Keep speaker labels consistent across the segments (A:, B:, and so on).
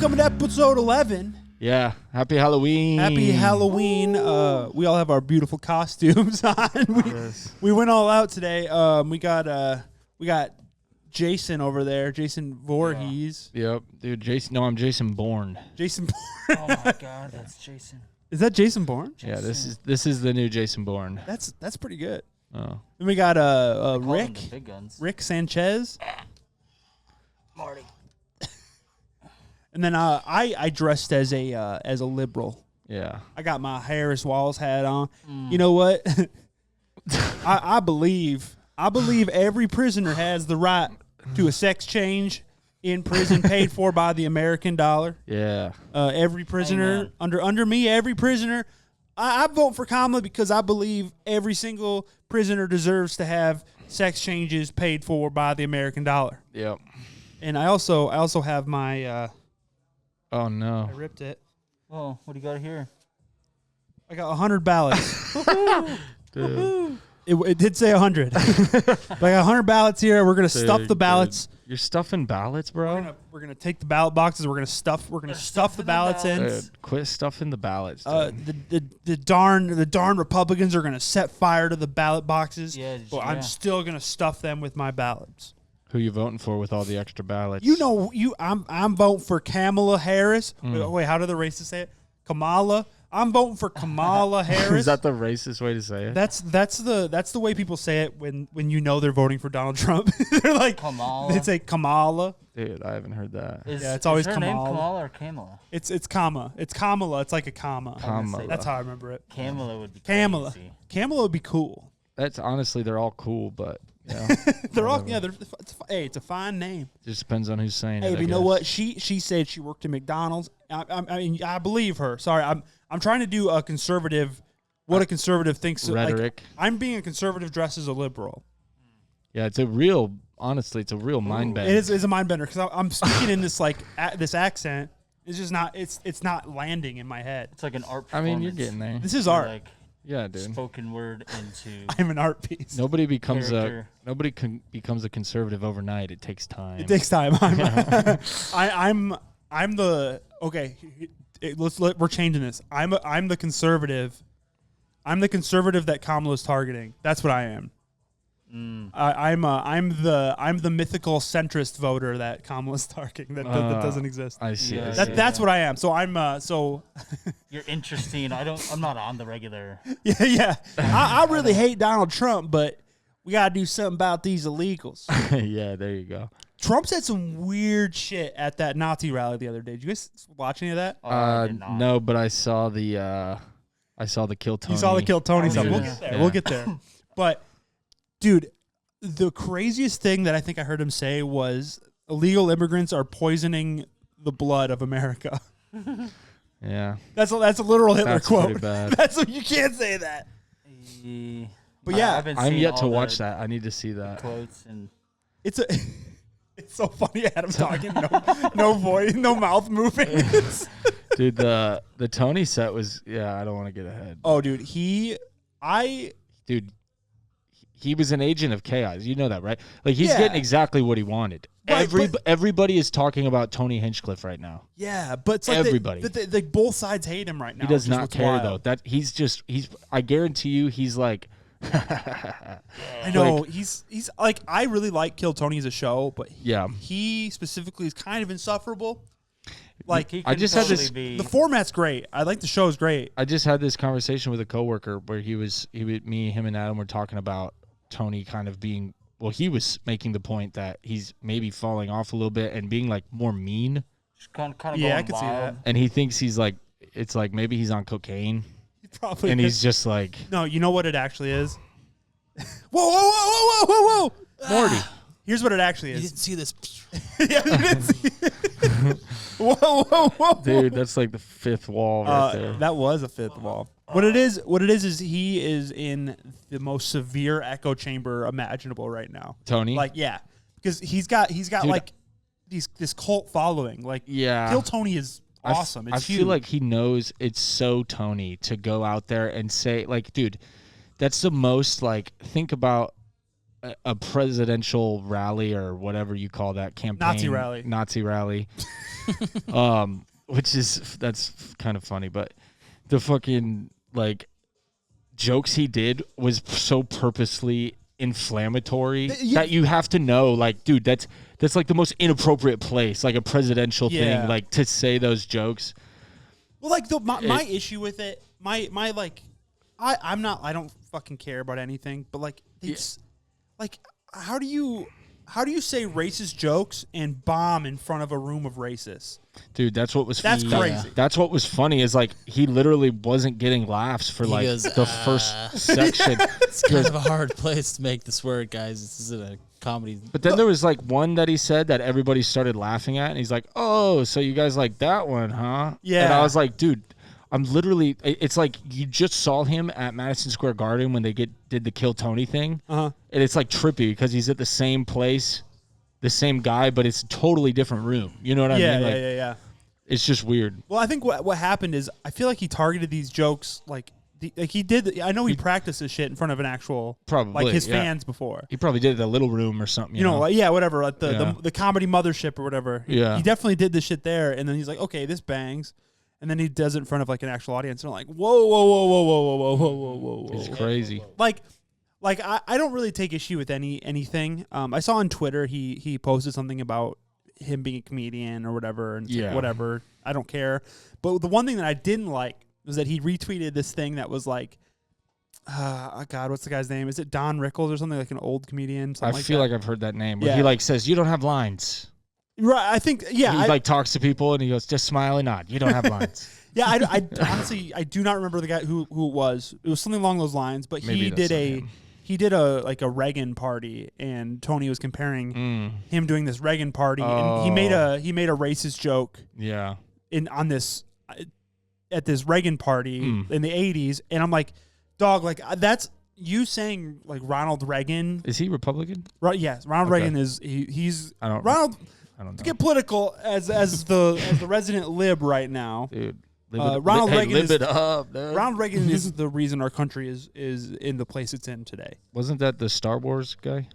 A: Welcome to episode 11.
B: Yeah, happy Halloween.
A: Happy Halloween. We all have our beautiful costumes on. We went all out today. We got Jason over there, Jason Voorhees.
B: Yep, dude. Jason. No, I'm Jason Bourne.
A: Jason Bourne.
C: Oh my God, that's Jason.
A: Is that Jason Bourne?
C: Jason.
B: Yeah, this is the new Jason Bourne.
A: That's pretty good.
B: Oh.
A: Then we got Rick Sanchez.
C: Marty.
A: And then I dressed as a liberal.
B: Yeah.
A: I got my Harris Walls hat on. You know what? I believe every prisoner has the right to a sex change in prison paid for by the American dollar.
B: Yeah.
A: Every prisoner under me, every prisoner. I vote for Kamala because I believe every single prisoner deserves to have sex changes paid for by the American dollar.
B: Yep.
A: And I also have my.
B: Oh no!
A: I ripped it.
C: Oh, what do you got here?
A: I got 100 ballots.
B: Dude.
A: It did say 100. But I got 100 ballots here. We're gonna stuff the ballots.
B: Dude. You're stuffing ballots, bro.
A: We're gonna take the ballot boxes. We're gonna stuff the ballots in.
B: Dude, quit stuffing the ballots.
A: The darn Republicans are gonna set fire to the ballot boxes.
C: Yeah,
A: but I'm still gonna stuff them with my ballots.
B: Who you voting for with all the extra ballots?
A: I'm voting for Kamala Harris. Wait, how do the racists say it? Kamala. I'm voting for Kamala Harris.
B: Is that the racist way to say it?
A: That's the way people say it when you know they're voting for Donald Trump. They're like
C: Kamala.
A: They say Kamala.
B: Dude, I haven't heard that.
A: It's always
C: her
A: Kamala.
C: name Kamala or Kamala?
A: It's Kamala. It's Kamala. It's like a comma.
B: Kamala.
A: That's how I remember it.
C: Kamala would be
A: Kamala.
C: crazy.
A: Kamala would be cool.
B: That's honestly, they're all cool, but yeah.
A: They're all it's a fine name.
B: Just depends on who's saying it.
A: Hey, but you know what? She said she worked at McDonald's. I mean, I believe her. Sorry, I'm trying to do a conservative. What a conservative thinks.
B: Rhetoric.
A: Like, I'm being a conservative dressed as a liberal.
B: Yeah, it's a real mind bender.
A: It is a mind bender because I'm speaking in this this accent. It's just not. It's not landing in my head.
C: It's like an art
B: I
C: performance.
B: mean, you're getting there.
A: This is art.
C: Like
B: Yeah, dude.
C: spoken word into
A: I'm an art piece.
B: Nobody becomes
C: character.
B: becomes a conservative overnight. It takes time.
A: It takes time. I'm the okay. We're changing this. I'm the conservative. I'm the conservative that Kamala's targeting. That's what I am. I'm the mythical centrist voter that Kamala's targeting that doesn't exist.
B: I see.
C: Yeah,
A: That's what I am. So I'm
C: You're interesting. I'm not on the regular.
A: yeah. I really hate Donald Trump, but we gotta do something about these illegals.
B: Yeah, there you go.
A: Trump said some weird shit at that Nazi rally the other day. Did you guys watch any of that?
C: I did not.
B: No, but I saw the Kill Tony.
A: You saw the Kill Tony stuff.
C: Yeah.
A: We'll get there.
B: Yeah.
A: We'll get there. But, dude, the craziest thing that I think I heard him say was illegal immigrants are poisoning the blood of America.
B: Yeah.
A: That's a literal Hitler
B: That's
A: quote.
B: pretty bad.
A: That's you can't say that. But yeah,
C: I've been
B: I'm
C: seeing
B: yet to
C: all
B: watch
C: the
B: that. I need to see that.
C: quotes and
A: it's so funny. Adam talking, no voice, no mouth moving.
B: Dude, the Tony set was I don't want to get ahead.
A: Oh, dude,
B: He was an agent of chaos. You know that, right? Like he's
A: Yeah.
B: getting exactly what he wanted.
A: Right,
B: Everybody is talking about Tony Hinchcliffe right now.
A: yeah, but it's like
B: Everybody.
A: like both sides hate him right now.
B: He does
A: which is
B: not
A: what's
B: care
A: wild.
B: though. That he's I guarantee you he's like
A: I know he's like I really like Kill Tony as a show, but he specifically is kind of insufferable. Like
C: he
B: I
C: could
B: just had
C: totally
B: this-
C: be,
A: the format's great. I like the show's great.
B: I just had this conversation with a coworker where him and Adam were talking about Tony kind of being he was making the point that he's maybe falling off a little bit and being like more mean.
C: just kind of
A: Yeah, I
C: going
A: could see
C: wild.
A: that.
B: And he thinks he's like it's like maybe he's on cocaine
A: He probably
B: and
A: is.
B: he's just like
A: No, you know what it actually is? Whoa.
B: Morty.
A: Here's what it actually is.
D: see this.
A: Yeah, you didn't see it. Whoa.
B: Dude, that's like the fifth wall right there.
A: That was a fifth wall. What it is he is in the most severe echo chamber imaginable right now.
B: Tony?
A: Like, yeah. Because he's got
B: Dude,
A: like this cult following. Like Kill Tony is awesome.
B: I feel like he knows it's so Tony to go out there and say, like, dude, that's the most, like, think about a presidential rally or whatever you call that campaign. Nazi rally. That's kind of funny, but the fucking like jokes he did was so purposely inflammatory that you have to know, like, dude, that's like the most inappropriate place, like a presidential thing, like to say those jokes.
A: Well, like my issue with it, my like, I don't fucking care about anything, but like it's like how do you say racist jokes and bomb in front of a room of racists?
B: Dude, that's crazy. That's what was funny is like he literally wasn't getting laughs for the first section.
D: It's kind of a hard place to make this work, guys. This isn't a comedy.
B: But then there was like one that he said that everybody started laughing at, and he's like, "Oh, so you guys like that one, huh?"
A: Yeah.
B: And I was like, dude, I'm literally. It's like you just saw him at Madison Square Garden when they did the Kill Tony thing, and it's like trippy because he's at the same place. The same guy, but it's a totally different room. You know what I mean? Like,
A: Yeah.
B: It's just weird.
A: Well, I think what happened is I feel like he targeted these jokes like he did. I know he practiced this shit in front of an actual like his fans before.
B: He probably did it at a little room or something. You
A: know, whatever. At the comedy mothership or whatever. He definitely did this shit there, and then he's like, okay, this bangs, and then he does it in front of like an actual audience, and they're like, whoa.
B: It's crazy.
A: Like I don't really take issue with anything. I saw on Twitter he posted something about him being a comedian or whatever, and it's like, whatever. I don't care. But the one thing that I didn't like was that he retweeted this thing that was like, God, what's the guy's name? Is it Don Rickles or something, like an old comedian?
B: I feel like I've heard that name. Where he like says, "You don't have lines."
A: Right. I think he
B: like talks to people and he goes, "Just smile and nod. You don't have lines."
A: Yeah, I honestly I do not remember the guy who it was. It was something along those lines, but he did a like a Reagan party, and Tony was comparing him doing this Reagan party, and he made a racist joke.
B: Yeah.
A: On this at this Reagan party in the 80s, and I'm like, dog, like that's you saying like Ronald Reagan.
B: Is he Republican?
A: Right? Yes, Ronald Reagan is he's Ronald.
B: I don't know.
A: To get political as the resident lib right now,
B: dude.
A: Ronald Reagan
B: live it up, dude.
A: Ronald Reagan is the reason our country is in the place it's in today.
B: Wasn't that the Star Wars guy?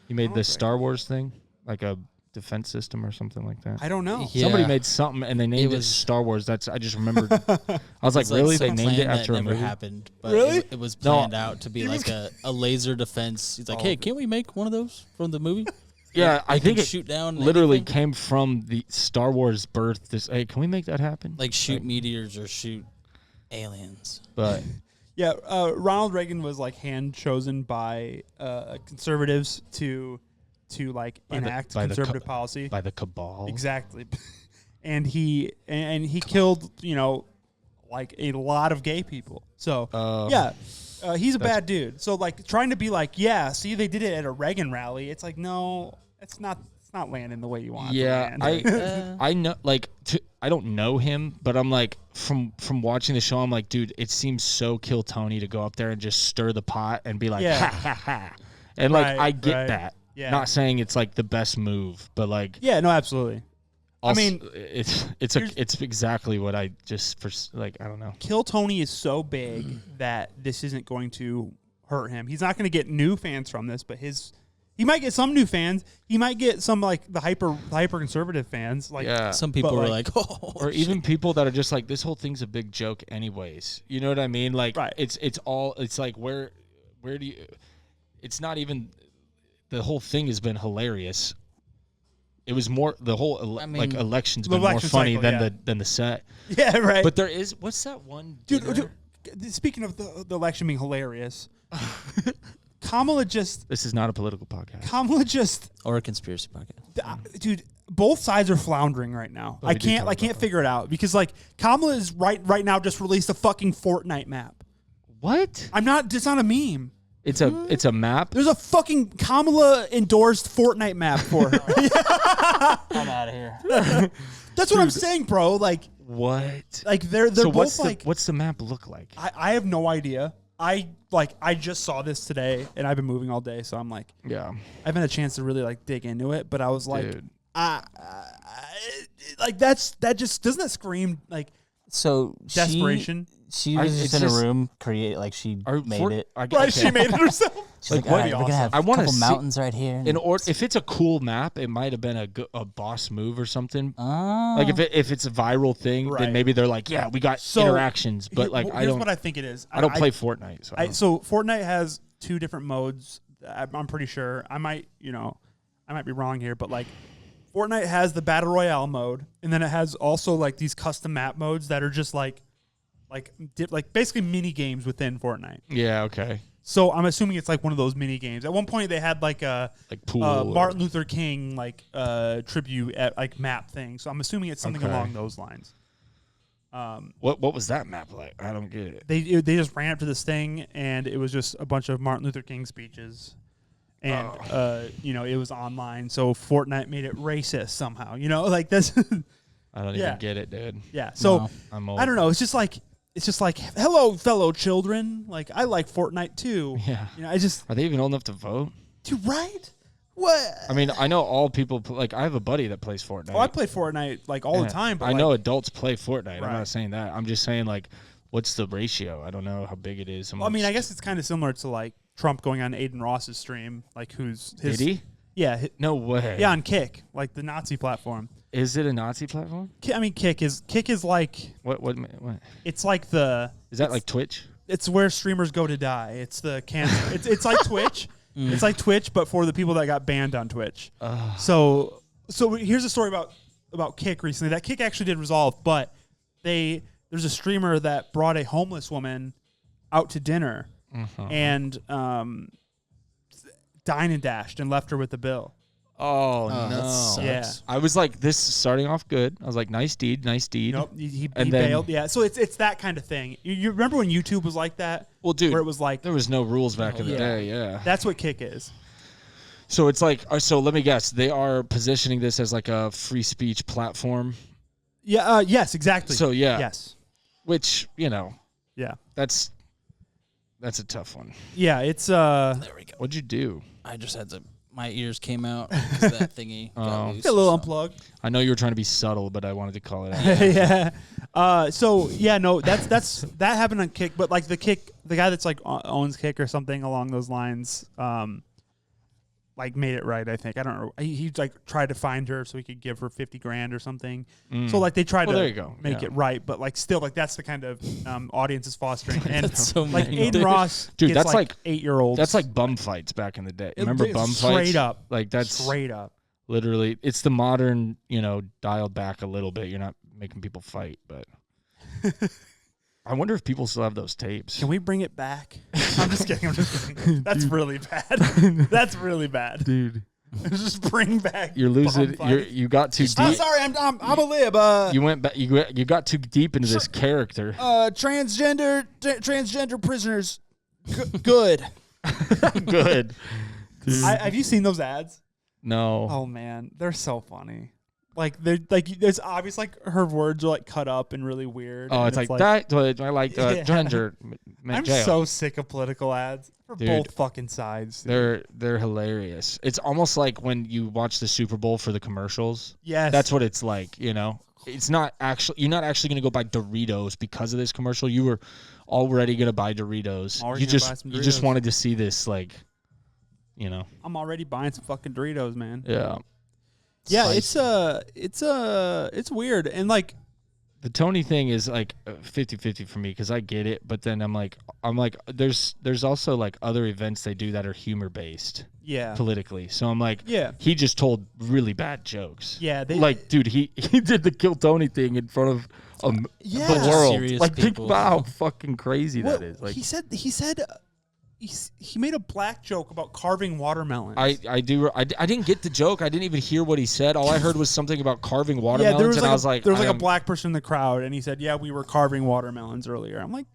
B: He made the Star Wars thing, like a defense system or something like that.
A: I don't know.
B: Yeah. Somebody made something and they named it Star Wars. I just remembered. I was like, really? They named it after a movie?
D: Never happened. But
A: really?
D: It was planned out to be like a laser defense. He's like, hey, can't we make one of those from the movie?
B: Yeah, I think it
D: shoot down
B: literally came from the Star Wars birth. Hey, can we make that happen?
D: Like shoot meteors or shoot aliens.
B: But
A: yeah, Ronald Reagan was like hand chosen by conservatives to like enact conservative policy
B: by the cabal.
A: Exactly, and he killed like a lot of gay people. So he's a bad dude. So like trying to be like, see, they did it at a Reagan rally. It's like, no, it's not landing the way you want.
B: Yeah, I know. Like, I don't know him, but I'm like from watching the show, I'm like, dude, it seems so Kill Tony to go up there and just stir the pot and be like, ha ha ha, and like I get that. Yeah. Not saying it's like the best move, but like
A: no, absolutely.
B: Also, I mean, it's exactly what I just I don't know.
A: Kill Tony is so big that this isn't going to hurt him. He's not going to get new fans from this, but he might get some new fans. He might get some like the hyper conservative fans. Like
D: some people were like, oh,
B: or even people that are just like, this whole thing's a big joke, anyways. You know what I mean? Like, it's like where do you? It's not even. The whole thing has been hilarious. It was more the whole election's been more funny than the set.
A: Yeah, right.
B: But there is what's that one
A: dude speaking of the election being hilarious, Kamala just
B: this is not a political podcast.
A: Kamala just
D: or a conspiracy podcast.
A: Dude, both sides are floundering right now. I can't figure it out because like Kamala is right now just released a fucking Fortnite map.
B: What?
A: It's not a meme.
B: It's a map.
A: There's a fucking Kamala endorsed Fortnite map for her.
C: I'm out of here.
A: That's what I'm saying, bro. Like
B: what?
A: Like they're both
B: what's the map look like?
A: I have no idea. I just saw this today and I've been moving all day, so I'm like, I haven't had a chance to really like dig into it. But I was like, like that just doesn't that scream like
D: so
A: desperation?
D: She was just in a room, she made it.
A: Right, she made it herself.
D: She's like, all right, we're gonna have a couple mountains right here.
B: If it's a cool map, it might have been a boss move or something. Like if it's a viral thing, then maybe they're like, yeah, we got interactions. But like,
A: here's what I think it is.
B: I don't play Fortnite.
A: So Fortnite has 2 different modes. I'm pretty sure. I might be wrong here, but like, Fortnite has the Battle Royale mode, and then it has also like these custom map modes that are just like basically mini games within Fortnite.
B: Yeah. Okay.
A: So I'm assuming it's like one of those mini games. At one point, they had like a
B: pool
A: Martin Luther King tribute at like map thing. So I'm assuming it's something along those lines.
B: What was that map like? I don't get it.
A: They just ran up to this thing, and it was just a bunch of Martin Luther King speeches, and it was online. So Fortnite made it racist somehow. Like this.
B: I don't even get it, dude.
A: Yeah. So
B: I'm old.
A: I don't know. It's just like, hello, fellow children. Like, I like Fortnite too.
B: Yeah.
A: Are
B: they even old enough to vote?
A: Dude, right? What?
B: I mean, I know all people. I have a buddy that plays Fortnite.
A: Oh, I play Fortnite like all the time. But
B: I know adults play Fortnite. Right. I'm not saying that. I'm just saying like, what's the ratio? I don't know how big it is.
A: Well, I mean, I guess it's kind of similar to like Trump going on Aiden Ross's stream. Like, did
B: he?
A: Yeah.
B: No way.
A: Yeah, on Kick, like the Nazi platform.
B: Is it a Nazi platform?
A: I mean, Kick is like
B: what?
A: It's like Is that
B: like Twitch?
A: It's where streamers go to die. It's the cancer. it's like Twitch. It's like Twitch, but for the people that got banned on Twitch. So here's a story about Kick recently. That Kick actually did resolve, but there's a streamer that brought a homeless woman out to dinner and dined and dashed and left her with the bill.
B: Oh no!
A: Yeah,
B: I was like, this is starting off good. I was like, nice deed.
A: Nope, he bailed. Yeah, so it's that kind of thing. You remember when YouTube was like that?
B: Well, dude,
A: where it was like
B: there was no rules back in the day. Yeah,
A: that's what Kick is.
B: So it's like, so let me guess, they are positioning this as like a free speech platform.
A: Yeah. Yes. Exactly.
B: So yeah.
A: Yes.
B: Which
A: Yeah.
B: That's a tough one.
A: Yeah. It's
D: There we go.
B: What'd you do?
D: I just had to. My ears came out because that thingy got loose.
A: A little unplugged.
B: I know you were trying to be subtle, but I wanted to call it out.
A: Yeah. That happened on Kick, but like the guy that's like owns Kick or something along those lines, like made it right. I think I don't know. He like tried to find her so he could give her $50,000 or something. So like they tried to make it right, but like still like that's the kind of audience is fostering. And
D: That's so
A: like
D: mean.
A: Aiden Ross,
B: Dude,
A: gets
B: that's like
A: 8-year-olds.
B: That's like bum fights back in the day. Remember bum fights?
A: Straight up.
B: Like that's
A: straight up.
B: Literally, it's the modern, dialed back a little bit. You're not making people fight, but I wonder if people still have those tapes.
A: Can we bring it back? I'm just kidding. That's really bad. That's really bad,
B: dude.
A: Just bring back.
B: You're losing. You got too deep.
A: I'm sorry. I'm a lib.
B: You went back. You got too deep into this character.
A: Transgender prisoners. Good.
B: Good.
A: Have you seen those ads?
B: No.
A: Oh man, they're so funny. Like they're like there's obvious like her words are like cut up and really weird.
B: Oh, it's like that. I like gender.
A: I'm so sick of political ads for both fucking sides.
B: Dude. They're hilarious. It's almost like when you watch the Super Bowl for the commercials.
A: Yes,
B: that's what it's like. It's not actually. You're not actually going to go buy Doritos because of this commercial. You were already going to buy Doritos. You just wanted to see this like.
A: I'm already buying some fucking Doritos, man.
B: Yeah.
A: Yeah, it's weird. And like
B: the Tony thing is like 50-50 for me because I get it, but then I'm like there's also like other events they do that are humor based.
A: Yeah.
B: Politically. So I'm like,
A: yeah.
B: He just told really bad jokes.
A: Yeah,
B: dude, he did the Kill Tony thing in front of the world.
D: Serious
B: like
D: people.
B: think about how fucking crazy that is. Like
A: he said he made a black joke about carving watermelons.
B: I didn't get the joke. I didn't even hear what he said. All I heard was something about carving watermelons,
A: I was
B: like,
A: there was like a black person in the crowd, and he said, "Yeah, we were carving watermelons earlier." I'm like,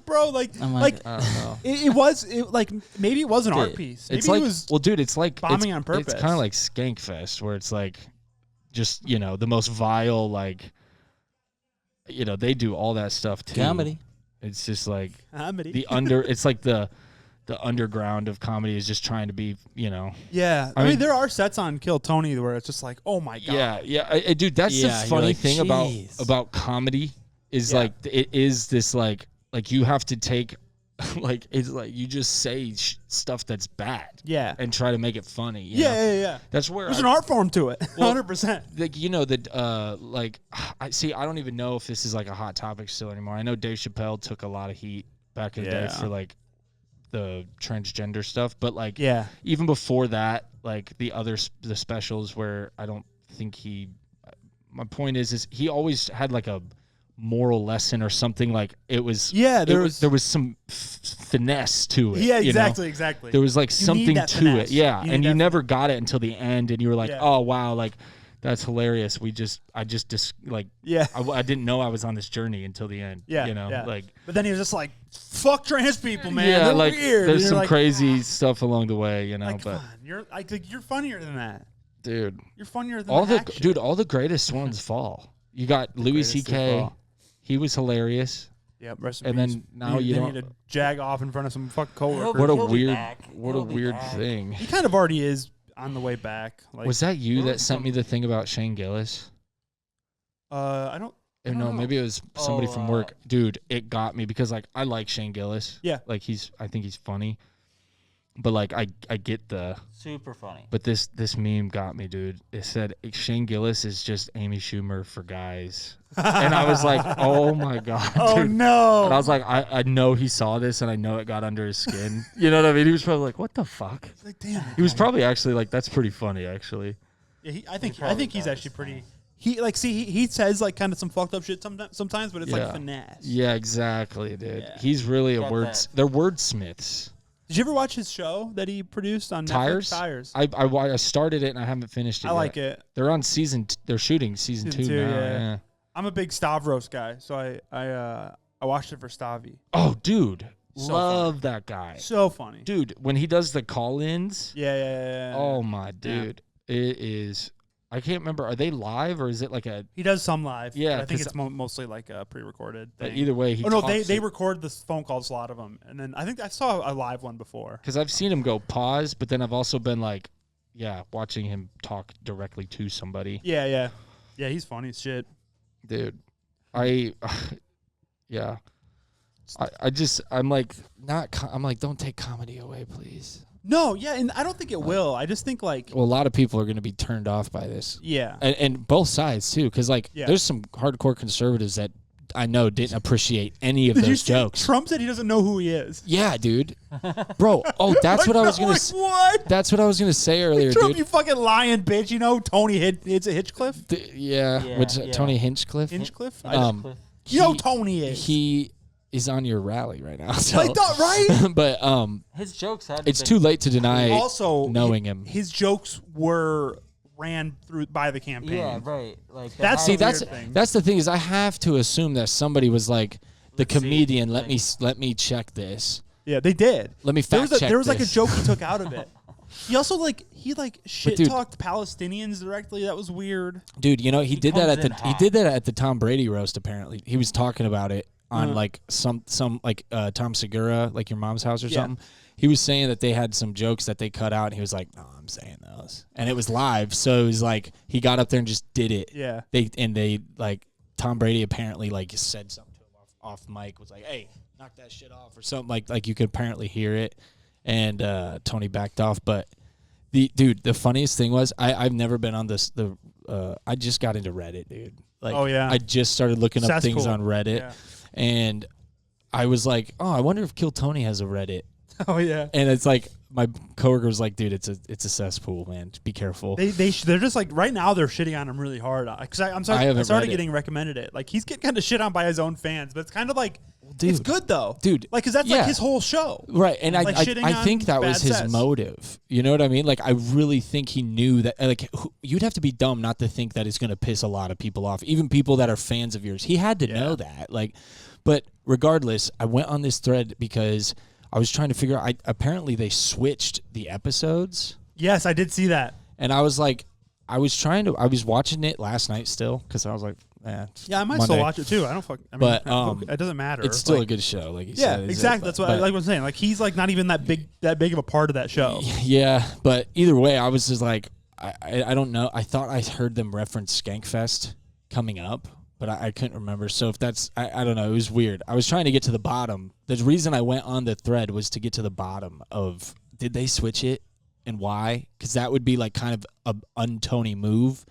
A: bro, like
D: I don't
A: know. Maybe it was an art piece. Maybe
B: it's like,
A: it was
B: it's like
A: bombing on purpose.
B: It's kind of like Skankfest, where it's like, just the most vile, like, they do all that stuff too.
D: Comedy.
B: It's just like
A: comedy.
B: It's like the underground of comedy is just trying to be,
A: Yeah. I mean, there are sets on Kill Tony where it's just like, oh my God.
B: Yeah. Dude, that's the funny thing about comedy is like, it is this like like you have to take like it's like you just say stuff that's bad.
A: Yeah.
B: And try to make it funny. You know?
A: Yeah.
B: That's where
A: there's an art form to it. 100%.
B: Like like I don't even know if this is like a hot topic still anymore. I know Dave Chappelle took a lot of heat back in the day for like the transgender stuff, but like even before that, like the specials where I don't think my point is he always had like a moral lesson or something. Like it was there was some finesse to it.
A: Exactly.
B: There was like something to finesse. It, and you never got it until the end, and you were like, oh wow, like that's hilarious. I didn't know I was on this journey until the end. Like,
A: but then he was just like, fuck trans people, man.
B: Yeah,
A: they're
B: like
A: weird.
B: There's some crazy stuff along the way,
A: like,
B: but
A: come on, you're funnier than that,
B: dude.
A: You're funnier than all
B: the greatest ones fall. You got Louis C.K. He was hilarious.
A: Yep. Rest
B: and
A: in peace.
B: Then now you don't
A: need to jag off in front of some fucking coworkers.
B: What a weird thing.
A: He kind of already is on the way back. Like,
B: was that you that sent me the thing about Shane Gillis?
A: I don't know.
B: Maybe it was somebody from work. Dude, it got me because like I like Shane Gillis.
A: Yeah.
B: Like I think he's funny. But like I get the
C: super funny.
B: But this meme got me, dude. It said Shane Gillis is just Amy Schumer for guys. And I was like, oh my God.
A: Oh
B: dude.
A: no.
B: And I was like, I know he saw this and I know it got under his skin. You know what I mean? He was probably like, what the fuck?
A: It's like, damn.
B: He was probably actually like, that's pretty funny actually.
A: Yeah, I think he's actually pretty. He says like kind of some fucked up shit sometimes, but it's like finesse.
B: Yeah, exactly, dude. Yeah. He's really they're wordsmiths.
A: Did you ever watch his show that he produced on Netflix? Tires.
B: I started it and I haven't finished it. I
A: like it.
B: They're on they're shooting season 2 now. Yeah.
A: I'm a big Stavros guy, so I watched it for Stavi.
B: Oh, dude. Love that guy.
A: So funny.
B: Dude, when he does the call-ins.
A: Yeah.
B: Oh my dude. Yeah. It is. I can't remember. Are they live or is it like a?
A: He does some live.
B: Yeah,
A: I think it's mostly like a pre-recorded thing.
B: But either way,
A: they record the phone calls, a lot of them, and then I think I saw a live one before.
B: Because I've seen him go pause, but then I've also been like, watching him talk directly to somebody.
A: Yeah. He's funny as shit,
B: dude. I'm like, don't take comedy away, please.
A: No, yeah, and I don't think it will. I just think like...
D: Well, a lot of people are going to be turned off by this.
A: Yeah.
D: And both sides, too, because there's some hardcore conservatives that I know didn't appreciate any of those jokes.
A: Trump said he doesn't know who he is.
D: Yeah, dude. Bro, that's what I was going to say.
A: What?
D: That's what I was going to say earlier,
A: Trump,
D: dude.
A: you fucking lying bitch. You know Tony it's a Hitchcliff?
D: Tony Hinchcliffe?
A: Hinchcliffe?
D: You
A: know Tony is.
D: He is on your rally right now. So.
A: I thought, right?
D: But
C: his jokes had
D: it's too late to deny
A: also
D: knowing him.
A: His jokes were ran through by the campaign.
C: Yeah, right. Like
A: that's
D: the thing is I have to assume that somebody was like the comedian. Let me check this.
A: Yeah, they did.
D: Let me fact check.
A: There was like a joke he took out of it. He also shit talked Palestinians directly. That was weird.
D: Dude, you know he did that at the Tom Brady roast. Apparently, he was talking about it on like some like Tom Segura, like Your Mom's House or something. He was saying that they had some jokes that they cut out, and he was like, "No, I'm saying those," and it was live, so it was like he got up there and just did it.
A: Yeah.
D: They like Tom Brady apparently like said something to him off mic, was like, "Hey, knock that shit off" or something like you could apparently hear it, and Tony backed off. But the funniest thing was I've never been on this. I just got into Reddit, dude. Like, I just started looking up things on Reddit, and I was like, "Oh, I wonder if Kill Tony has a Reddit."
A: Oh yeah,
D: and it's like my coworker was like, "Dude, it's a cesspool, man. Be careful."
A: They're just like right now they're shitting on him really hard because I started getting recommended it. Like he's getting kind of shit on by his own fans, but it's kind of like it's good though,
D: dude.
A: Like because that's like his whole show,
D: right? And I think that was his motive. You know what I mean? Like I really think he knew that. Like you'd have to be dumb not to think that it's going to piss a lot of people off, even people that are fans of yours. He had to know that. Like, but regardless, I went on this thread because I was trying to figure out, apparently they switched the episodes.
A: Yes, I did see that.
D: And I was like, I was watching it last night still because I was like,
A: I might still watch it too. But it doesn't matter.
D: It's still a good show. Like you said.
A: Exactly. That's what I was saying. Like he's like not even that big of a part of that show.
D: Yeah. But either way, I was just like, I don't know. I thought I heard them reference Skankfest coming up. but I couldn't remember. So if that's, I don't know. It was weird. I was trying to get to the bottom. The reason I went on the thread was to get to the bottom of, did they switch it and why? Because that would be like kind of a un-Tony move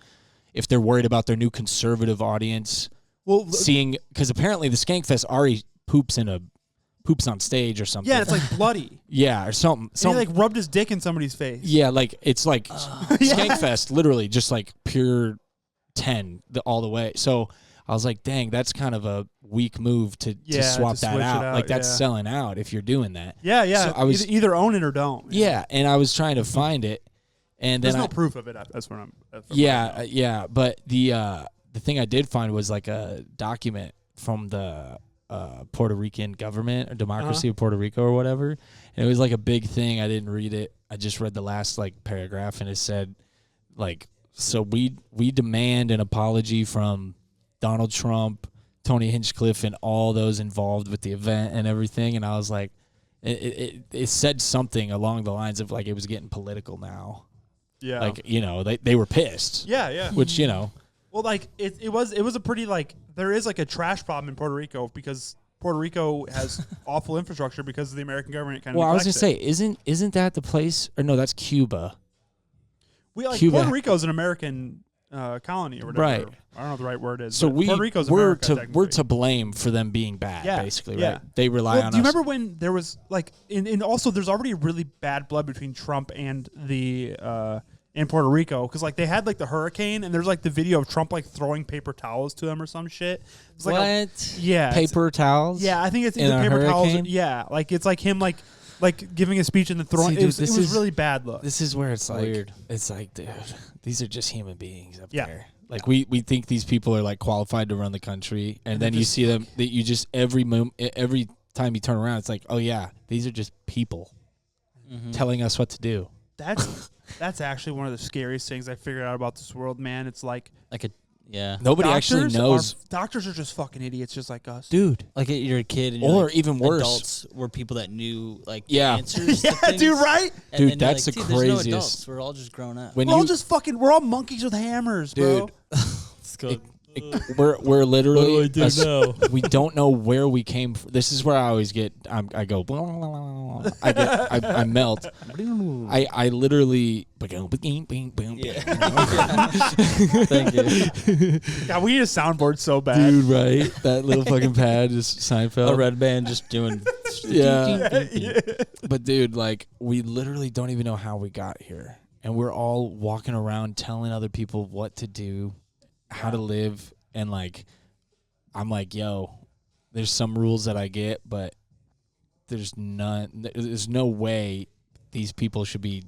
D: if they're worried about their new conservative audience. Well, seeing, because apparently the Skankfest already poops on stage or something.
A: Yeah, it's like bloody.
D: Yeah, or something.
A: He like rubbed his dick in somebody's face.
D: Yeah, like it's like Skankfest, literally just like pure 10 all the way. So I was like, dang, that's kind of a weak move to swap that out. Like that's selling out if you're doing that.
A: Yeah, yeah.
D: So I was
A: either own it or don't.
D: Yeah, and I was trying to find it, and
A: there's
D: then
A: no proof of it. That's what I'm.
D: Yeah. But the thing I did find was like a document from the Puerto Rican government or Democracy of Puerto Rico or whatever, and it was like a big thing. I didn't read it. I just read the last like paragraph, and it said like, so we demand an apology from Donald Trump, Tony Hinchcliffe, and all those involved with the event and everything. And I was like, it said something along the lines of like it was getting political now.
A: Yeah,
D: like they were pissed.
A: Yeah.
D: Which
A: well, like it was a pretty like there is like a trash problem in Puerto Rico because Puerto Rico has awful infrastructure because of the American government kind of.
D: Well, I was gonna say, isn't that the place? Or no, that's Cuba.
A: Cuba. Puerto Rico is an American colony or whatever.
D: Right.
A: I don't know what the right word is.
D: So
A: Puerto Rico's
D: we're
A: America,
D: to blame for them being bad, basically, right?
A: Yeah.
D: They rely on us.
A: Do you remember when there was like and also there's already really bad blood between Trump and the in Puerto Rico because like they had like the hurricane and there's like the video of Trump like throwing paper towels to them or some shit. It's like
D: paper towels?
A: Yeah, I think it's
D: in
A: either paper
D: hurricane?
A: towels. Yeah, like it's like him like giving a speech and then throwing. It was really bad look.
D: This is where it's like weird. It's like, dude, these are just human beings up there. Like we think these people are like qualified to run the country, and then you see them that you just every time you turn around, it's like, oh yeah, these are just people telling us what to do.
A: That's actually one of the scariest things I figured out about this world, man. It's like
D: nobody actually knows.
A: Doctors are just fucking idiots, just like us,
D: dude.
E: Like you're a kid, and
D: or
E: like,
D: even worse,
E: adults were people that knew like
A: to
E: answers.
A: things. Dude, right?
E: And
D: dude, that's
E: like,
D: the
E: craziest.
D: craziest.
E: No adults. We're all just grown up.
A: We're all monkeys with hammers, bro.
D: Dude. We're literally
E: what do I do now?
D: We don't know where we came from. This is where I always get I go blah, blah, blah, blah. I melt. I literally
E: Thank you.
A: God, we need a soundboard so bad.
D: Dude, right? That little fucking pad is Seinfeld.
E: A red band just doing
D: yeah. But dude, like we literally don't even know how we got here. And we're all walking around telling other people what to do, how to live, and like I'm like, yo, there's some rules that I get, but there's no way these people should be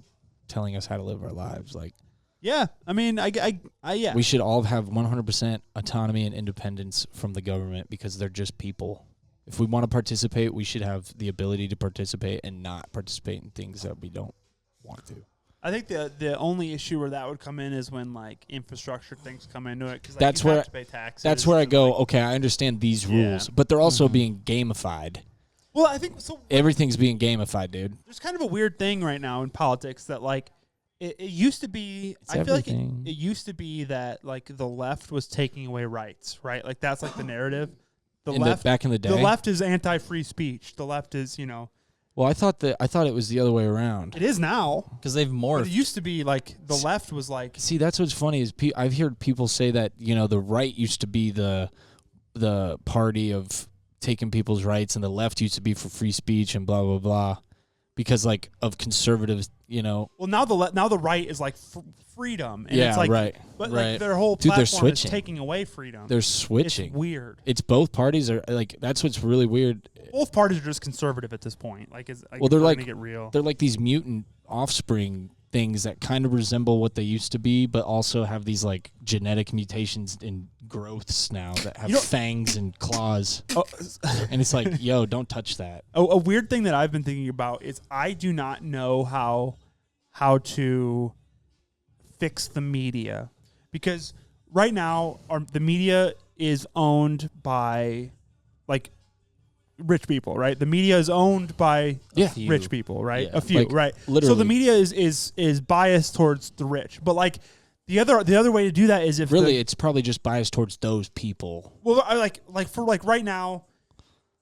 D: telling us how to live our lives. Like,
A: yeah, I mean, yeah,
D: we should all have 100% autonomy and independence from the government because they're just people. If we want to participate, we should have the ability to participate and not participate in things that we don't want to.
A: I think the only issue where that would come in is when like infrastructure things come into it because
D: that's
A: you
D: where
A: have to pay taxes.
D: That's where I go.
A: Like,
D: okay, I understand these rules, but they're also being gamified.
A: Well, I think so.
D: Everything's being gamified, dude.
A: There's kind of a weird thing right now in politics that like it used to be.
D: It's
A: I feel like
D: everything.
A: it used to be that like the left was taking away rights, right? Like that's like the narrative.
D: Back in the day,
A: the left is anti-free speech. The left is,
D: Well, I thought it was the other way around.
A: It is now
E: because they've morphed.
A: But it used to be like the left was like.
D: See, that's what's funny is I've heard people say that the right used to be the party of taking people's rights, and the left used to be for free speech and blah blah blah, because like of conservatives,
A: Well, now the right is like freedom, and it's like
D: right,
A: but
D: right.
A: like their whole
D: Dude, they're
A: platform is
D: switching.
A: taking away freedom.
D: They're switching.
A: It's weird.
D: It's both parties are like that's what's really weird.
A: Both parties are just conservative at this point. Like,
D: well, they're like
A: get real.
D: They're like these mutant offspring things that kind of resemble what they used to be, but also have these like genetic mutations in growths now that have fangs and claws. And it's like, yo, don't touch that.
A: A weird thing that I've been thinking about is I do not know how to fix the media, because right now the media is owned by like rich people, right? The media is owned by rich people, right?
E: Yeah.
A: A few,
D: like,
A: right?
D: Literally.
A: So the media is biased towards the rich, but like The other way to do that is if
D: really it's probably just biased towards those people.
A: Well, I like for like right now,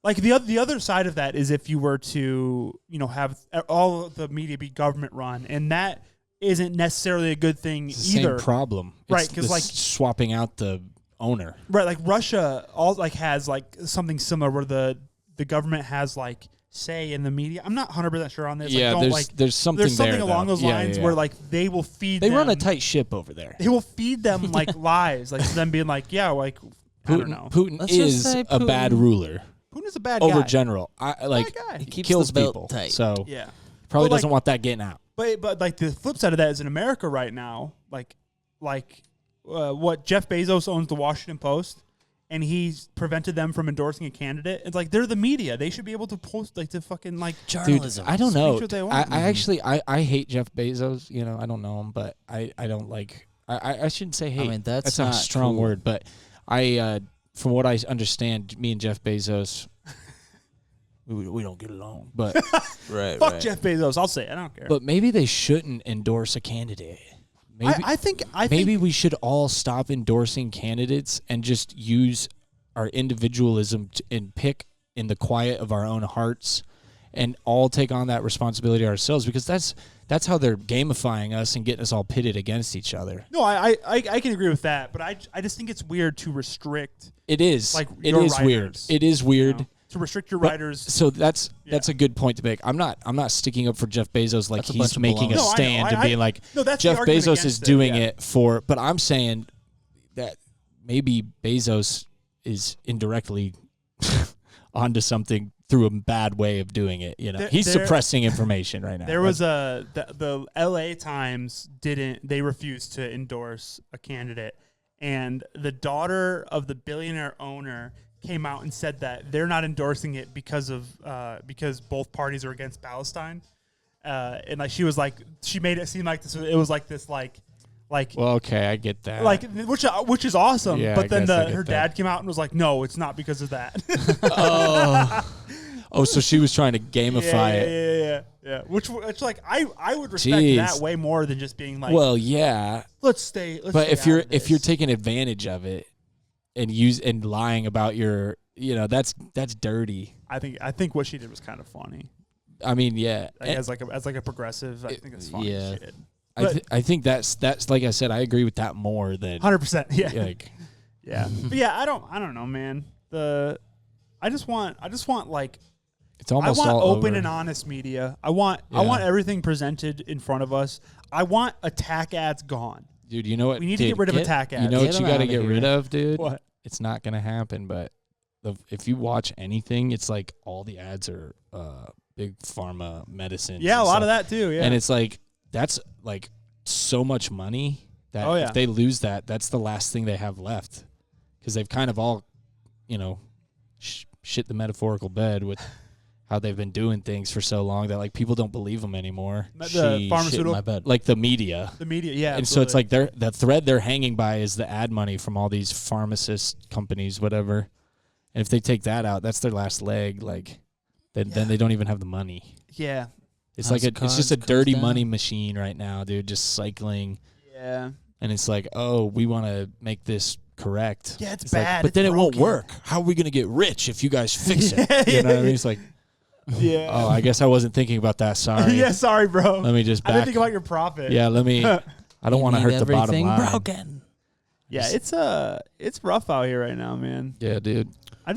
A: like the other side of that is if you were to have all of the media be government run, and that isn't necessarily a good thing
D: It's the
A: either.
D: same problem,
A: Right?
D: Because
A: Because like
D: swapping out the owner.
A: right, like Russia has like something similar where the government has like say in the media. I'm not 100% sure on this.
D: Yeah, there's something
A: something
D: there,
A: along
D: though.
A: those
D: Yeah,
A: lines
D: yeah.
A: where like they will feed.
D: They
A: them,
D: run a tight ship over there.
A: They will feed them like lies, like them being like, yeah, like I don't know.
D: Putin
E: Let's just
D: is
E: say
D: a bad
E: Putin-
D: ruler
A: Putin is a bad
D: over
A: guy.
D: general. I like
A: guy.
D: he
E: Keeps
D: kills
E: the belt
D: people,
E: tight.
D: so
A: Yeah.
D: probably
A: But,
D: doesn't want that getting out.
A: But like the flip side of that is in America right now, like what Jeff Bezos owns the Washington Post, and he's prevented them from endorsing a candidate. It's like they're the media; they should be able to post like to fucking like.
D: Dude,
E: Journalism.
D: I don't
A: Speak
D: know.
A: what they
D: I
A: want.
D: actually I hate Jeff Bezos. I don't know him, but I don't like. I shouldn't say hate.
E: mean, that's
D: a
E: not
D: strong
E: cool.
D: word, but from what I understand, me and Jeff Bezos, we don't get along. But
E: Right.
A: Fuck Jeff Bezos! I'll say it. I don't care.
D: but maybe they shouldn't endorse a candidate. Maybe
A: I think
D: maybe we should all stop endorsing candidates and just use our individualism and pick in the quiet of our own hearts and all take on that responsibility ourselves, because that's how they're gamifying us and getting us all pitted against each other.
A: No, I can agree with that, but I just think it's weird to restrict.
D: It is.
A: Like
D: it
A: your
D: is weird.
A: writers,
D: It is weird.
A: To restrict your
D: But-
A: writers.
D: So that's a good point to make. I'm not sticking up for Jeff Bezos like
E: That's a
D: he's
E: bunch of
D: making a
E: baloney.
A: No, I know.
D: stand and being like
A: No, that's the
D: Jeff
A: argument
D: Bezos is
A: against it,
D: doing
A: yeah.
D: it for. But I'm saying that maybe Bezos is indirectly onto something through a bad way of doing it. He's
A: There-
D: suppressing information right now.
A: There was the LA Times they refused to endorse a candidate, and the daughter of the billionaire owner came out and said that they're not endorsing it because both parties are against Palestine, and like she made it seem like it was like this like
D: well, okay, I get that.
A: like which is awesome,
D: Yeah,
A: but
D: I
A: then
D: guess I get
A: her
D: that.
A: dad came out and was like, no, it's not because of that.
D: oh, so she was trying to gamify it.
A: Yeah. Which like I would respect
D: Jeez.
A: that way more than just being like,
D: Well, yeah,
A: let's stay.
D: but if you're
A: out of
D: if you're
A: this.
D: taking advantage of it and lying about your, that's dirty.
A: I think what she did was kind of funny.
D: I mean, yeah.
A: Like, as like a progressive, I think it's funny.
E: yeah.
A: As shit.
D: I think that's like I said, I agree with that more than
A: 100%. Yeah.
D: like
A: Yeah. But yeah, I don't know, man. I just want like
D: it's almost
A: I want
D: all
A: open
D: over.
A: and honest media. I want
D: Yeah.
A: everything presented in front of us. I want attack ads gone.
D: Dude, you know what?
A: We need to get rid of attack ads.
D: You know
E: Get
D: what you
E: them
D: got to
E: outta
D: get
E: here.
D: rid of, dude?
A: What?
D: It's not going to happen, but if you watch anything, it's like all the ads are big pharma medicine.
A: Yeah, a lot of that too. Yeah.
D: And it's like that's like so much money that
A: Oh, yeah.
D: if they lose that, that's the last thing they have left, because they've kind of all, shit the metaphorical bed with how they've been doing things for so long that like people don't believe them anymore.
A: The
E: She shit in
A: pharmaceutical,
E: my bed.
D: Like the media.
A: the media. Yeah.
D: And so it's
A: absolutely.
D: like the thread they're hanging by is the ad money from all these pharmacist companies, whatever. And if they take that out, that's their last leg. Like, then they don't even have the money.
A: yeah.
D: It's
E: House
D: like
E: of
D: it's just a
E: Cards
D: dirty
E: comes down.
D: money machine right now, dude. Just cycling,
A: Yeah.
D: and it's like, oh, we want to make this correct.
A: Yeah, it's
D: like,
A: bad.
D: but
A: It's
D: then it won't
A: broken.
D: work. How are we gonna get rich if you guys fix it?
A: Yeah,
D: You know what I
A: yeah.
D: mean? It's like,
A: Yeah.
D: oh, I guess I wasn't thinking about that. Sorry.
A: yeah. Sorry, bro.
D: Let me just
A: I didn't
D: back.
A: think about your profit.
D: Yeah, let me. I don't want to
E: Need
D: hurt the bottom
E: everything
D: line.
E: broken.
A: Yeah. It's rough out here right now, man.
D: Yeah, dude.
A: I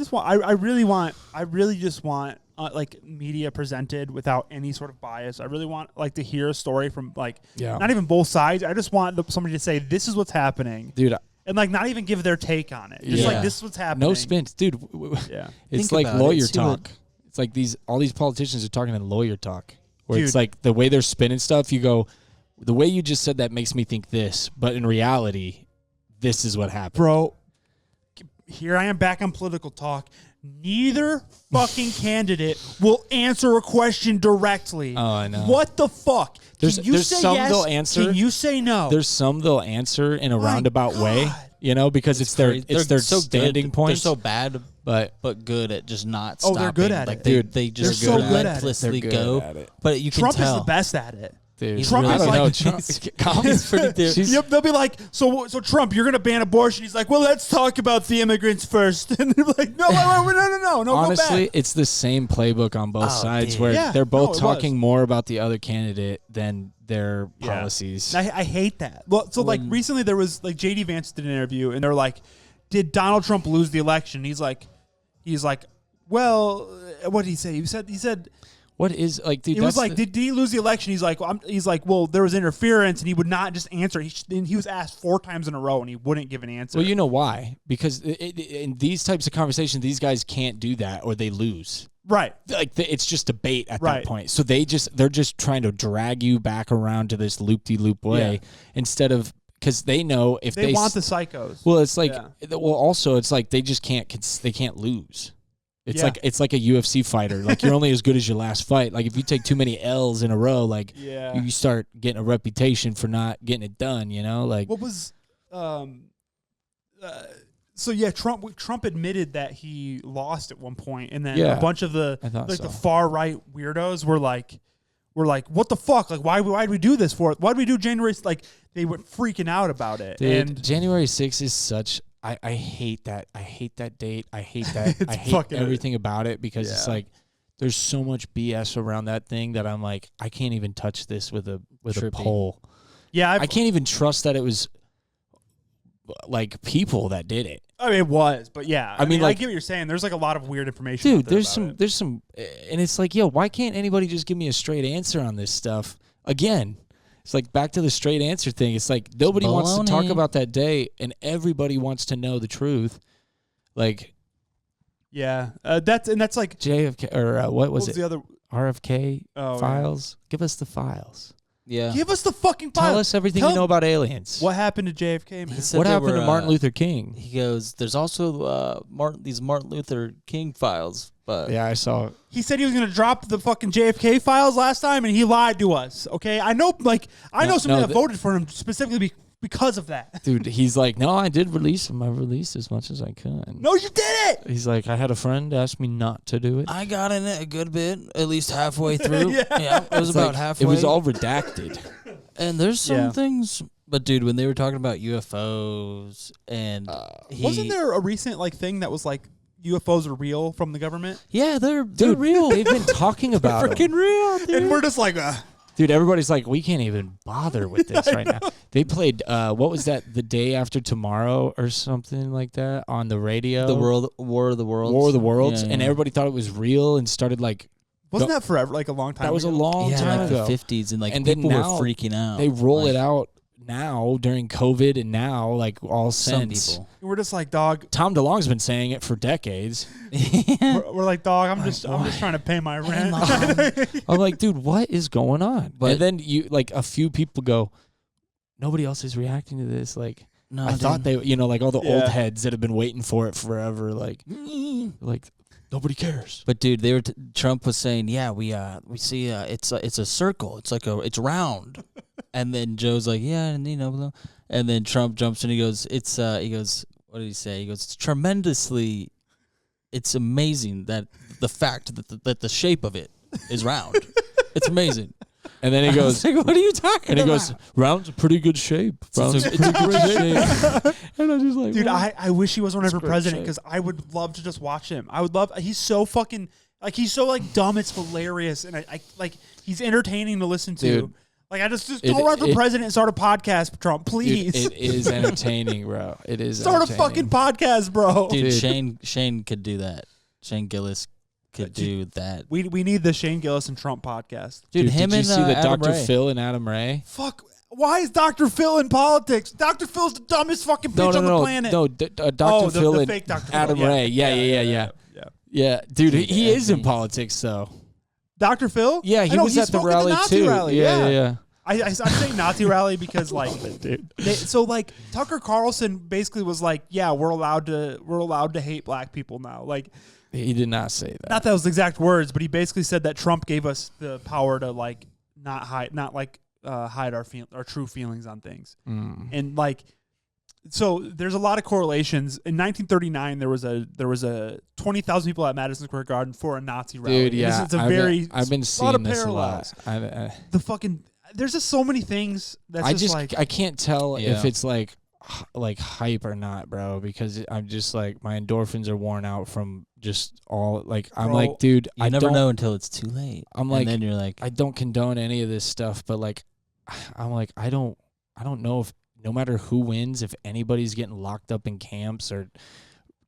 A: really just want like media presented without any sort of bias. I really want like to hear a story from like
D: Yeah.
A: not even both sides. I just want somebody to say this is what's happening
D: Dude,
A: and like not even give their take on it. Just
D: Yeah.
A: like this is what's happening.
D: no spins, dude.
A: Yeah.
D: It's
E: Think
D: like
E: about it,
D: lawyer
E: see what-
D: talk. It's like all these politicians are talking in lawyer talk, where it's
A: Dude.
D: like the way they're spinning stuff. You go, the way you just said that makes me think this, but in reality, this is what happened.
A: Bro, here I am back on political talk. Neither fucking candidate will answer a question directly.
D: Oh, I know.
A: What the fuck?
D: There's-
A: Can you
D: there's
A: say
D: some
A: yes?
D: they'll answer.
A: Can you say no?
D: There's some they'll answer in a
A: My
D: roundabout way,
A: God.
D: because it's their
E: Crazy.
D: it's
E: They're
D: their
E: so
D: standing
E: good.
D: points.
E: They're so bad,
D: but
E: but good at just not
A: Oh,
E: stopping.
A: they're good at
E: like
A: it.
E: They,
D: Dude,
E: they just
A: they're so good at it.
E: relentlessly
D: They're good
E: go.
D: at it.
E: But you can
A: Trump
E: tell.
A: is the best at it.
D: Dude,
A: Trump
D: I
A: is
D: don't
A: like-
D: know. Trump,
E: He's pretty dude.
D: she's-
A: Yep, they'll be like, so Trump, you're gonna ban abortion. He's like, well, let's talk about the immigrants first. And they're like, no, no,
D: honestly,
A: go back.
D: it's the same playbook on both sides,
E: dude.
D: where
A: Yeah,
D: they're both
A: no, it
D: talking more about the other candidate than their policies.
A: I hate that. Well, so like recently there was like JD Vance did an interview and they're like, did Donald Trump lose the election? He's like, well, what did he say? He said.
D: What is like, dude?
A: It was like, did he lose the election? He's like, well, there was interference, and he would not just answer. He was asked 4 times in a row, and he wouldn't give an answer.
D: Well, you know why? Because in these types of conversations, these guys can't do that, or they lose.
A: Right.
D: Like it's just debate at
A: Right.
D: that point. So they're just trying to drag you back around to this loop-de-loop way instead of, because they know if
A: They want the psychos.
D: Well, it's like also it's like they just can't lose. It's like a UFC fighter. Like you're only as good as your last fight. Like if you take too many L's in a row, like you start getting a reputation for not getting it done. You know, like
A: what was, Trump admitted that he lost at one point, and then a bunch of the the far right weirdos were like, what the fuck? Like why did we do this for? Why did we do January? Like they were freaking out about it.
D: Dude,
A: and
D: January 6th is such. I hate that. I hate that date. I hate that. I hate everything about it because it's like there's so much BS around that thing that I'm like I can't even touch this with a poll.
A: Yeah,
D: I can't even trust that it was like people that did it.
A: I mean, it was, but yeah.
D: I mean, like,
A: I get what you're saying. There's like a lot of weird information.
D: Dude, there's some, and it's like, yo, why can't anybody just give me a straight answer on this stuff? Again, it's like back to the straight answer thing. It's like nobody wants to talk about that day, and everybody wants to know the truth. Like,
A: yeah, that's like
D: JFK or what was it?
A: The other
D: RFK files? Yeah. Give us the files.
E: Yeah.
A: Give us the fucking files.
D: Tell us everything you know about aliens.
A: What happened to JFK, man?
D: What happened to Martin Luther King?
E: He goes, there's also these Martin Luther King files. But
D: yeah, I saw.
A: He said he was going to drop the fucking JFK files last time, and he lied to us. Okay, I know somebody that voted for him specifically because of that.
D: Dude, he's like, no, I did release them. I released as much as I could.
A: No, you did it.
D: He's like, I had a friend ask me not to do it.
E: I got in it a good bit, at least halfway through. Yeah, it was about halfway.
D: It was all redacted.
E: And there's some things, but dude, when they were talking about UFOs and
A: wasn't there a recent thing that was like UFOs are real from the government?
E: Yeah, they're real.
D: They've been talking about
E: freaking real, dude.
A: And we're just like,
D: dude, everybody's like, we can't even bother with this right now. They played, what was that, The Day After Tomorrow or something like that on the radio?
E: War of the Worlds.
D: War of the Worlds,
E: yeah,
D: and everybody thought it was real and started like.
A: Wasn't that forever? Like a long time.
D: That was
A: ago?
D: a long time
E: like
D: ago.
E: The 50s, and
D: and
E: people
D: then
E: were
D: now
E: freaking out.
D: They roll it out now during COVID, and now like all since.
E: Some people.
A: We're just like, dog.
D: Tom DeLonge's been saying it for decades.
A: We're like, dog. I'm just trying to pay my rent.
D: I'm like, dude, what is going on?
E: But
D: and then a few people go, nobody else is reacting to this. Like,
E: no,
D: I thought they, like all the old heads that have been waiting for it forever. Like nobody cares.
E: But dude, Trump was saying, yeah, we see it's a circle. It's like it's round. And then Joe's like, yeah, and and then Trump jumps in. He goes, what did he say? He goes, it's amazing that the fact that the shape of it is round. It's amazing.
D: And then he goes,
E: like, what are you talking
D: and
E: about?
D: he goes, round's a pretty good shape. Round's a pretty great shape. And I'm just like,
A: dude,
D: well,
A: I wish he was running for
D: great
A: president
D: shape.
A: because I would love to just watch him. I would love. He's so fucking he's so dumb. It's hilarious, and I he's entertaining to listen to.
D: Dude,
A: like I just don't run for president and start a podcast, Trump, please.
D: Dude, it is entertaining, bro. It is.
A: Start a fucking podcast, bro.
E: Dude, Shane could do that. Shane Gillis could do that.
A: We need the Shane Gillis and Trump podcast.
E: Dude, him
D: did you
E: and
D: see the
E: Adam
D: Dr.
E: Ray.
D: Phil and Adam Ray?
A: Fuck. Why is Dr. Phil in politics? Dr. Phil's the dumbest fucking bitch on the planet.
D: No, Dr. Phil
A: the
D: and
A: fake Dr. Phil.
D: Adam Ray. Yeah. Dude, he is in politics, though.
A: Dr. Phil?
D: Yeah, he was at the rally,
A: Nazi
D: too.
A: Rally.
D: Yeah.
A: I'm saying Nazi rally because Tucker Carlson basically was like, yeah, we're allowed to hate black people now. Like,
D: He did not say that.
A: not that was the exact words, but he basically said that Trump gave us the power to not hide our true feelings on things. And so there's a lot of correlations. In 1939, there was a 20,000 people at Madison Square Garden for a Nazi rally.
D: Dude, yeah.
A: It's a
D: I've been seeing
A: lot of
D: this
A: parallels.
D: a lot.
A: The fucking there's just so many things that's
D: I can't tell
E: Yeah.
D: if it's like hype or not, bro, because I'm just like my endorphins are worn out from just all like I'm
A: Bro,
D: like, dude,
E: You
D: I
E: never
D: don't
E: know until it's too late.
D: I'm like,
E: and then you're like,
D: I don't condone any of this stuff, but like I'm like I don't know if no matter who wins, if anybody's getting locked up in camps or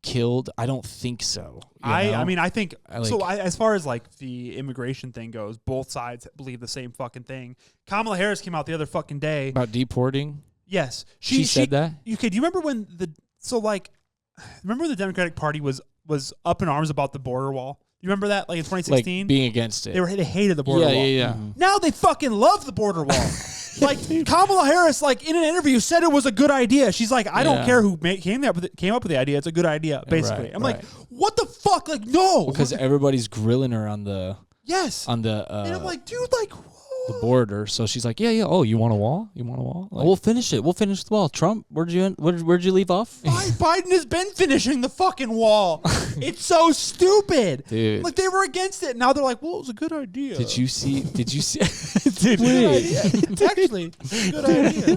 D: killed. I don't think so.
A: I mean, I think
D: like,
A: as far as like the immigration thing goes, both sides believe the same fucking thing. Kamala Harris came out the other fucking day
D: about deporting.
A: Yes,
D: she said that.
A: Do you remember when remember the Democratic Party was up in arms about the border wall? You remember that, like in 2016,
D: like being against it.
A: They hated the border wall.
D: Yeah.
A: Now they fucking love the border wall. Like Kamala Harris, like in an interview, said it was a good idea. She's like, I don't care who came up with the idea. It's a good idea, basically.
D: Right,
A: I'm like, what the fuck? Like, no,
D: because everybody's grilling her on the
A: and I'm like, dude, like.
D: The border, so she's like, yeah. Oh, you want a wall? You want a wall? Like,
E: we'll finish it. We'll finish the wall. Trump, where'd you leave off?
A: Biden has been finishing the fucking wall. It's so stupid,
D: dude.
A: Like they were against it. Now they're like, well, it was a good idea.
D: Did you see? Dude,
A: It's actually a good idea.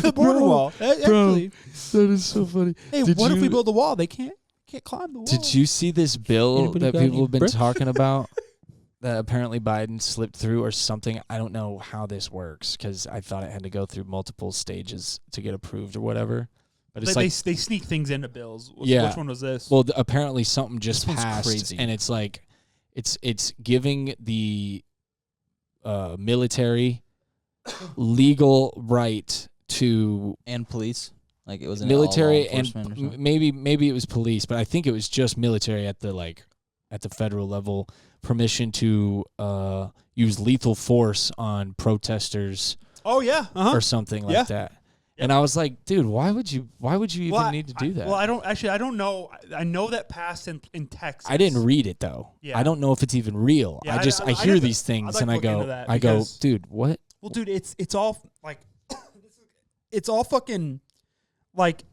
A: The border wall. Actually,
D: that is so funny.
A: Hey, what if we build a wall? They can't climb the wall.
D: Did you see this bill
E: Anybody
D: that
E: got
D: people
E: any
D: have been
E: bricks?
D: talking about? That apparently Biden slipped through or something. I don't know how this works because I thought it had to go through multiple stages to get approved or whatever. But it's
A: they sneak things into bills. Which one was this?
D: Well, apparently something just
E: This one's
D: passed,
E: crazy.
D: and it's like it's giving the military legal right to
E: And police, like it was an
D: military
E: all law
D: and
E: enforcement or something.
D: maybe it was police, but I think it was just military at the federal level. Permission to use lethal force on protesters
A: Oh yeah,
D: or something like that. And I was like, dude, why would you even need to do that?
A: Well, I don't know. I know that passed in Texas.
D: I didn't read it though.
A: Yeah.
D: I don't know if it's even real.
A: Yeah,
D: I hear
A: didn't-
D: these things
A: I'd
D: and
A: like
D: I
A: to look into that
D: I go,
A: because-
D: dude, what?
A: Well, dude, it's all like, it's all fucking like.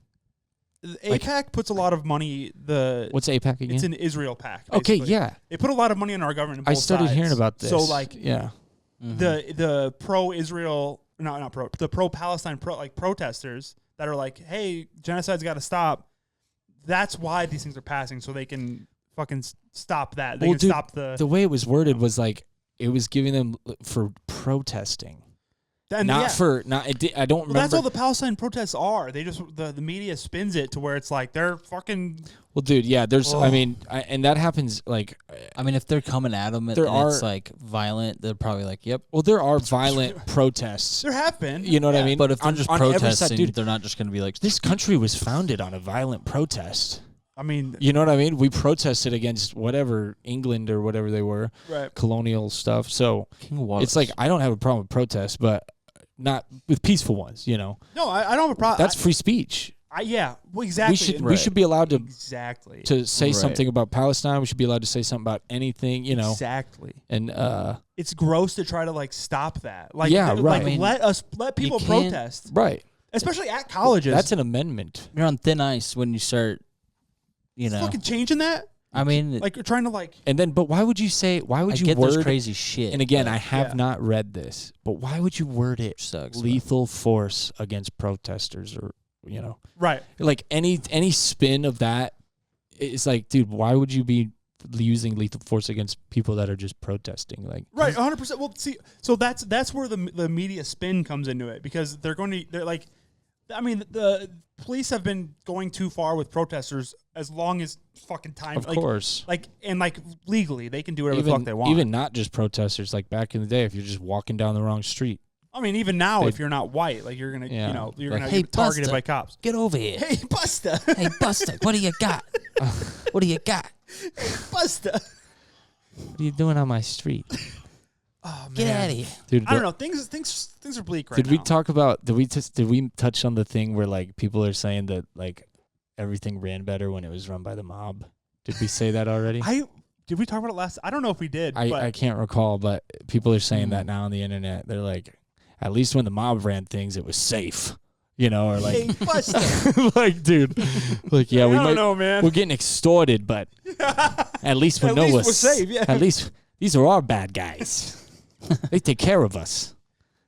A: AIPAC puts a lot of money.
D: What's AIPAC again?
A: It's an Israel PAC.
D: Okay,
A: basically.
D: yeah.
A: They put a lot of money in our government.
D: I started hearing about this.
A: So like,
D: yeah,
A: the pro-Israel, not pro, the pro-Palestine protesters that are like, hey, genocide's got to stop. That's why these things are passing, so they can fucking stop that. They can stop the
D: way it was worded was like it was giving them for protesting. I don't remember.
A: That's all the Palestine protests are. They just the media spins it to where it's like they're fucking.
D: Well, dude, yeah. There's, I mean, and that happens. Like,
E: I mean, if they're coming at them and it's like violent, they're probably like, "Yep."
D: Well, there are violent protests.
A: There have been.
D: You know what I mean?
E: But if they're just
D: on every
E: protesting,
D: side, dude,
E: they're not just going to be like,
D: this country was founded on a violent protest.
A: I mean,
D: you know what I mean? We protested against whatever England or whatever they were,
A: right?
D: Colonial stuff. So
E: King Wallace.
D: it's like I don't have a problem with protests, but not with peaceful ones. You know?
A: No, I don't have a problem.
D: That's free speech.
A: Yeah, well, exactly.
D: We should be allowed to
A: to
D: say something about Palestine. We should be allowed to say something about anything. You know?
A: Exactly.
D: And
A: it's gross to try to like stop that. Like,
D: yeah, right.
A: Like,
D: I mean,
A: let people protest.
D: Right.
A: Especially at colleges.
D: That's an amendment.
E: You're on thin ice when you start. You know,
A: fucking changing that.
E: I mean,
A: like you're trying to like.
D: And then, but why would you say? Why would you
E: get
D: word
E: this crazy shit?
D: And again, I have not read this, but why would you word it lethal force against protesters, or you know,
A: right?
D: Like any spin of that is like, dude, why would you be using lethal force against people that are just protesting? Like,
A: right, 100%. Well, see, so that's where the media spin comes into it because they're like, I mean, the police have been going too far with protesters as long as fucking time.
D: Of course.
A: Like legally, they can do whatever the fuck they want.
D: Even not just protesters, like back in the day, if you're just walking down the wrong street.
A: I mean, even now, if you're not white, like you're gonna, you're
E: like,
A: gonna
E: hey,
A: get targeted
E: Busta,
A: by cops.
E: Get over here.
A: Hey, Busta.
E: Hey, Busta, what do you got? What do you got?
A: Hey, Busta.
D: What are you doing on my street?
A: Oh, man.
E: Get out of here,
D: dude.
A: I don't know. Things are bleak right now.
D: Did we talk about? Did we touch on the thing where like people are saying that like everything ran better when it was run by the mob? Did we say that already?
A: Did we talk about it last? I don't know if we did.
D: I can't recall, but people are saying that now on the internet. They're like, at least when the mob ran things, it was safe. You know, or like,
A: hey, Busta.
D: like, dude, like, yeah,
A: I don't know, man.
D: We're getting extorted, but at least we know
A: we're safe. Yeah.
D: At least these are our bad guys. They take care of us.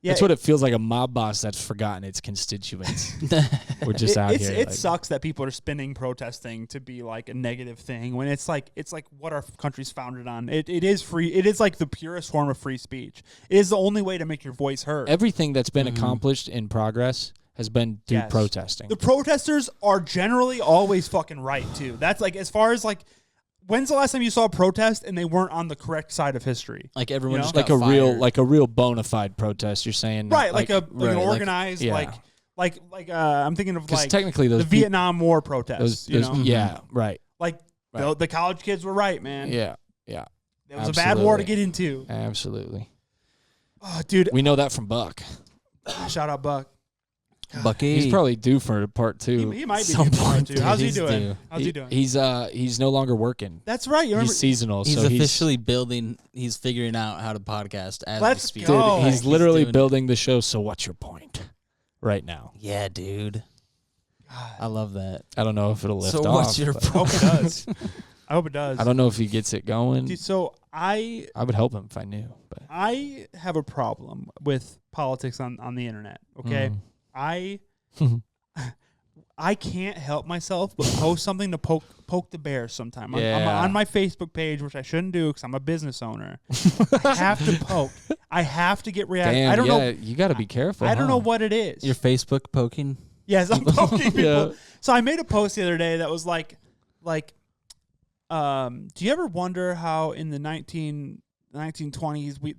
A: Yeah,
D: That's what it feels like, a mob boss that's forgotten its constituents. We're just out here.
A: It sucks that people are spinning protesting to be like a negative thing when it's like what our country's founded on. It is free. It is like the purest form of free speech. It is the only way to make your voice heard.
D: Everything that's been accomplished in progress has been through protesting.
A: The protesters are generally always fucking right too. That's like, as far as like, when's the last time you saw a protest and they weren't on the correct side of history?
E: Like everyone just
D: like
E: got fired.
D: a real bona fide protest. You're saying,
A: right? Like an organized,
D: yeah.
A: like I'm thinking of like
D: technically
A: the Vietnam War protests.
D: Yeah, right.
A: Like the college kids were right, man.
D: Yeah.
A: It was a bad war to get into.
D: Absolutely.
A: Oh, dude.
D: We know that from Buck.
A: Shout out Buck.
E: Bucky.
D: He's probably due for part 2.
A: He might be due for part 2. How's he doing? How's he doing?
D: He's no longer working.
A: That's right. You remember?
D: He's seasonal.
E: He's
D: so
E: officially building. He's figuring out how to podcast as
A: Let's
E: we speak.
A: go.
D: Dude, he's literally
E: doing
D: building the show. So what's your point right now?
E: Yeah, dude. I love that.
D: I don't know if it'll lift off.
E: So what's your
A: I hope it does. I hope it does.
D: I don't know if he gets it going.
A: Dude, so I
D: would help him if I knew. But
A: I have a problem with politics on the internet. Okay, I can't help myself but post something to poke the bear sometime. I'm on my Facebook page, which I shouldn't do because I'm a business owner. I have to poke. I have to get reaction.
D: Damn,
A: I don't know.
D: You got to be careful.
A: I don't know what it is.
E: Your Facebook poking?
A: Yes, I'm poking people.
D: Yeah.
A: So I made a post the other day that was like, do you ever wonder how in the 1920s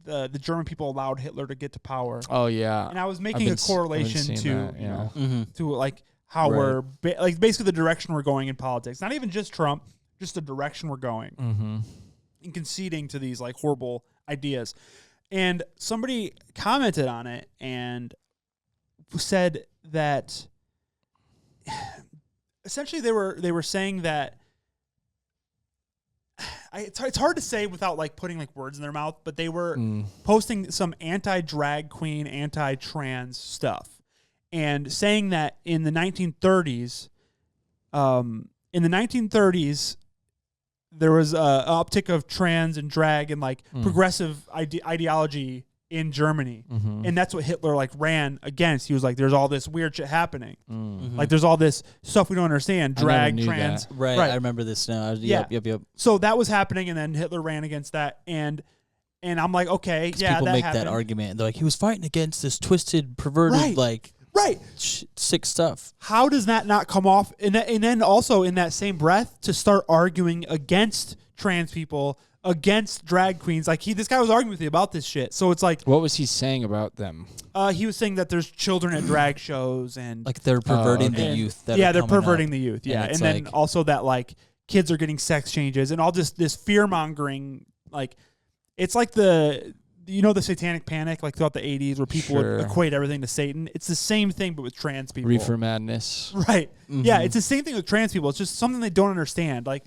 A: the German people allowed Hitler to get to power?
D: Oh yeah.
A: And I was making a correlation to
D: that,
A: to like how we're like basically the direction we're going in politics. Not even just Trump, just the direction we're going, and conceding to these like horrible ideas. And somebody commented on it and said that essentially they were saying that. It's hard to say without like putting like words in their mouth, but they were posting some anti-drag queen, anti-trans stuff, and saying that in the 1930s, there was a uptick of trans and drag and like progressive ideology in Germany, and that's what Hitler like ran against. He was like, "There's all this weird shit happening, like there's all this stuff we don't understand, drag, trans."
E: Right, I remember this now. Yep.
A: So that was happening, and then Hitler ran against that, and I'm like, okay, yeah,
E: people
A: that
E: make
A: happened.
E: that argument. They're like, he was fighting against this twisted, perverted, sick stuff.
A: How does that not come off? And then also in that same breath to start arguing against trans people, against drag queens. Like this guy was arguing with me about this shit. So it's like,
D: what was he saying about them?
A: He was saying that there's children at drag shows and
E: like they're perverting the youth.
A: They're perverting the youth. Yeah, and then also that like kids are getting sex changes and all this fear mongering. Like it's like the satanic panic like throughout the 80s where people would equate everything to Satan. It's the same thing but with trans people.
D: Reefer madness.
A: Right. Yeah, it's the same thing with trans people. It's just something they don't understand. Like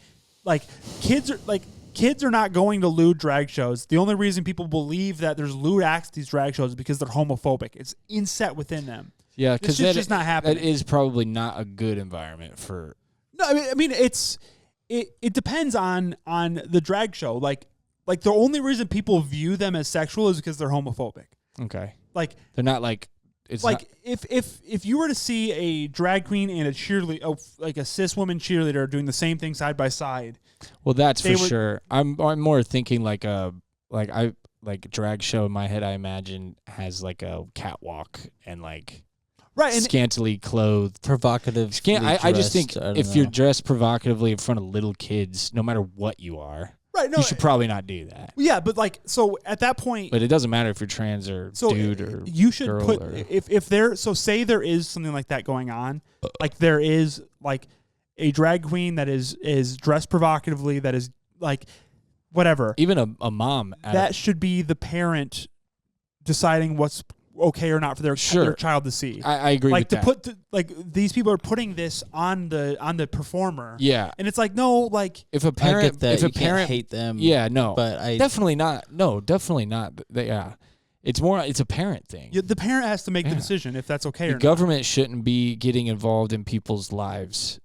A: kids are not going to lewd drag shows. The only reason people believe that there's lewd acts at these drag shows is because they're homophobic. It's inset within them.
D: Yeah, because
A: it's just not happening.
D: That is probably not a good environment for.
A: No, I mean it depends on the drag show. Like the only reason people view them as sexual is because they're homophobic.
D: Okay.
A: Like
D: they're not like. It's
A: like
D: not,
A: if you were to see a drag queen and a cheerleader, like a cis woman cheerleader doing the same thing side by side.
D: Well, that's for sure. I'm more thinking like a drag show in my head. I imagine has like a catwalk and like and scantily clothed,
E: provocative.
D: I just think if you're dressed provocatively in front of little kids, no matter what you are.
A: Right, no,
D: you should probably not do that.
A: Yeah, but like, so at that point,
D: but it doesn't matter if you're trans or dude or
A: you should
D: girl
A: put
D: or,
A: if there. So say there is something like that going on, like there is like a drag queen that is dressed provocatively, that is like whatever.
D: Even a mom
A: that should be the parent deciding what's okay or not for their child to see.
D: I agree.
A: Like
D: with that.
A: These people are putting this on the performer.
D: Yeah,
A: and it's like no, like
D: if a parent,
E: can't hate them.
D: Yeah, no,
E: but I
D: definitely not. No, definitely not. It's a parent thing.
A: Yeah, the parent has to make the decision if that's okay or not.
D: The government shouldn't be getting involved in people's lives.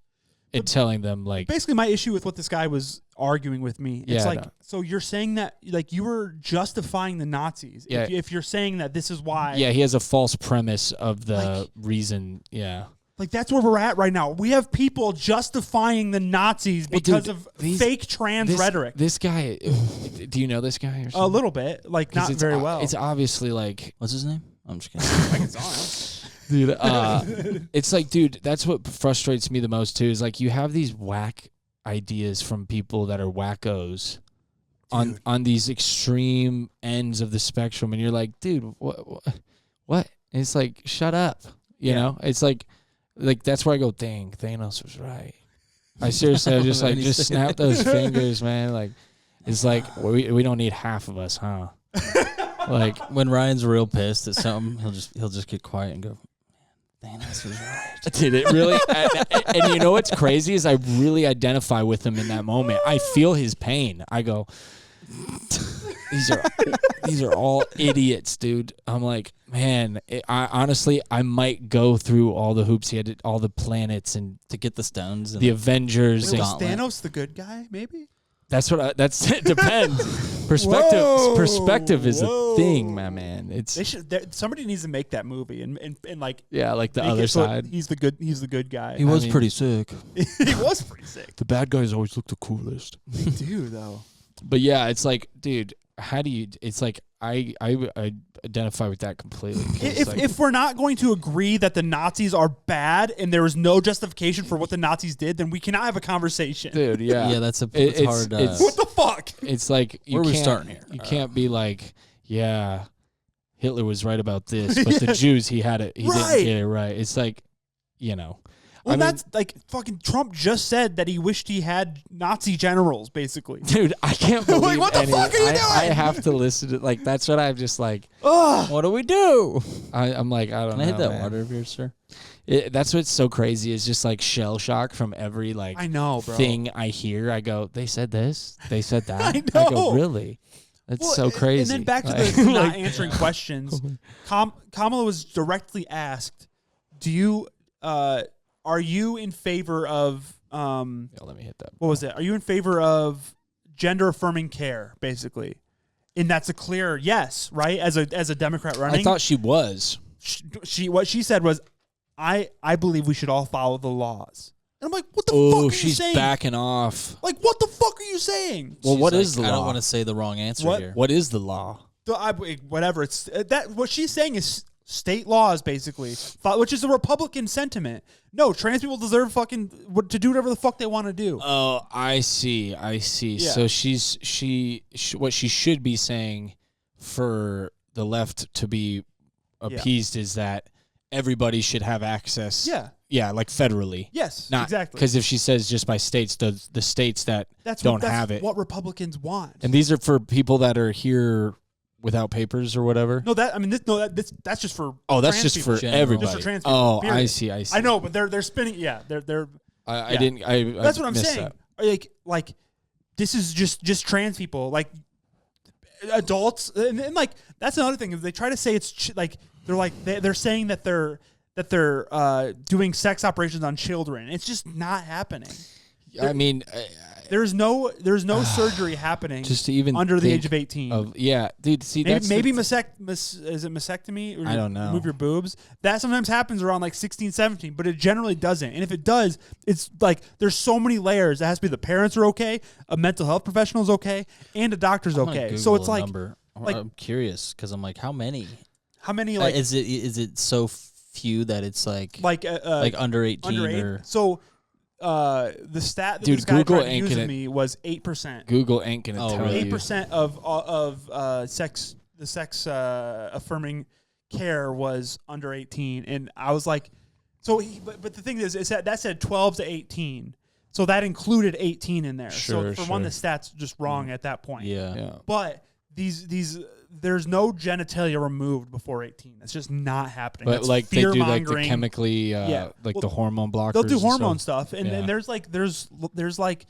D: and telling them like
A: basically my issue with what this guy was arguing with me. It's
D: Yeah,
A: like,
D: no.
A: so you're saying that like you were justifying the Nazis.
D: Yeah.
A: If you're saying that this is why.
D: yeah, he has a false premise of the
A: Like-
D: reason. Yeah.
A: Like that's where we're at right now. We have people justifying the Nazis
D: Well,
A: because
D: dude,
A: of
D: these-
A: fake trans rhetoric.
D: This guy, do you know this guy or something?
A: A little bit, like
D: 'Cause
A: not
D: it's
A: very
D: o-
A: well.
D: It's obviously like,
E: What's his name? I'm just kidding.
A: I can saw him.
D: dude, it's like, dude, that's what frustrates me the most too. Is like you have these whack ideas from people that are wackos on these extreme ends of the spectrum, and you're like, dude, what? And it's like, shut up. You know, it's like that's where I go, dang, Thanos was right. I seriously, I just like, just snap those fingers, man. Like, it's like, we don't need half of us, huh? Like,
E: When Ryan's real pissed at something, he'll just get quiet and go, "Man, Thanos was right."
D: did it really? And you know what's crazy is I really identify with him in that moment. I feel his pain. I go, these are all idiots, dude. I'm like, man, I honestly, I might go through all the hoops he had, all the planets and
E: To get the stones. And
D: the Avengers.
A: Wait,
D: And
A: was
E: Gauntlet.
A: Thanos the good guy? Maybe.
D: that's it depends. Perspective is a thing, my man. It's
A: They should. Somebody needs to make that movie and like
D: yeah, like the
A: make
D: other
A: it so
D: side.
A: He's the good guy.
E: he was
D: mean-
E: pretty sick.
A: He was pretty sick,
D: The bad guys always look the coolest.
A: dude. Though.
D: But yeah, it's like, dude, how do you? It's like I identify with that completely. 'Cause,
A: If,
D: like,
A: if we're not going to agree that the Nazis are bad and there is no justification for what the Nazis did, then we cannot have a conversation.
D: dude, yeah,
E: Yeah, that's
D: It's-
E: hard.
D: it's-
A: What the fuck?
D: it's like you
E: Where are we
D: can't-
E: starting here?
D: You can't be like, yeah, Hitler was right about this, but the Jews, he had it, he
A: Right.
D: didn't get it right. It's like, you know,
A: Well,
D: I mean-
A: that's like fucking Trump just said that he wished he had Nazi generals, basically.
D: dude, I can't believe
A: Like, what the
D: any-
A: fuck are you
D: I
A: doing?
D: have to listen to like that's what I'm just like.
A: Ugh.
E: What do we do?
D: I'm like, I don't
E: Can
D: know.
E: I hit that
D: man.
E: water of yours, sir?
D: That's what's so crazy is just like shell shock from every like
A: I know, bro.
D: thing I hear. I go, they said this, they said that.
A: I
D: go,
A: know.
D: really? That's
A: Well,
D: so crazy.
A: And then back to
D: Like-
A: the not
D: like-
A: answering questions. Kamala was directly asked, "Do you are you in favor of
D: Yeah, let me hit that.
A: what was it? Are you in favor of gender affirming care, basically?" And that's a clear yes, right? As a Democrat running,
D: I thought she was.
A: she what she said was, "I believe we should all follow the laws." And I'm like, "What the fuck
D: Oh,
A: are you
D: she's
A: saying?
D: backing off.
A: Like, what the fuck are you saying?"
D: Well, what
E: She's
D: is
E: like,
D: the
E: I
D: law?
E: don't want to say the wrong answer
A: What?
E: here.
D: What is the law?
A: Whatever it's that what she's saying is state laws basically, which is a Republican sentiment. No, trans people deserve to do whatever the fuck they want to do.
D: Oh, I see.
A: Yeah.
D: So what she should be saying for the left to be appeased is that everybody should have access.
A: Yeah.
D: Yeah, like federally.
A: Yes,
D: Not
A: exactly.
D: Because if she says just by states, the states that don't have it,
A: what Republicans want.
D: and these are for people that are here without papers or whatever.
A: No, that's just for.
D: Oh, that's
A: trans
D: just
A: people.
D: for
E: General.
D: everybody.
A: Just for trans people,
D: Oh,
A: period.
D: I see.
A: I know, but they're spinning. Yeah, they're.
D: I
A: Yeah.
D: didn't. I
A: That's what I'm
D: missed
A: saying.
D: that.
A: Like this is just trans people, like adults, and like that's another thing. If they try to say it's they're saying that they're doing sex operations on children. It's just not happening.
D: I mean,
A: There's no surgery happening
D: just to even
A: under the
D: think
A: age of 18.
D: yeah, dude. See,
A: Maybe
D: that's
A: is it mastectomy? Or
D: I don't know.
A: Remove your boobs. That sometimes happens around like 16, 17, but it generally doesn't. And if it does, it's like there's so many layers. It has to be the parents are okay, a mental health professional is okay, and a doctor's
E: I'm gonna
A: okay.
E: Google
A: So it's
E: a
A: like
E: number.
A: like-
E: I'm curious because I'm like, how many?
A: how many
E: Is it so few that it's like
A: like
E: under 18
A: under 8?
E: or
A: So the stat that
D: Dude,
A: this guy
D: Google
A: tried to
D: ain't
A: use with
D: gonna-
A: me was 8%.
D: Google ain't gonna
E: Oh,
D: tell
E: really?
D: you.
A: 8% of sex affirming care was under 18, and I was like, but the thing is that said 12 to 18, so that included 18 in there.
D: Sure,
A: so for one, the
D: sure.
A: stats just wrong at that point.
E: yeah.
D: Yeah.
A: But these there's no genitalia removed before 18. That's just not happening.
D: But
A: That's
D: like they do like the
A: fear-mongering.
D: chemically,
A: Yeah.
D: like
A: Well,
D: the hormone blockers.
A: They'll do
D: and
A: hormone stuff, and
D: Yeah.
A: there's like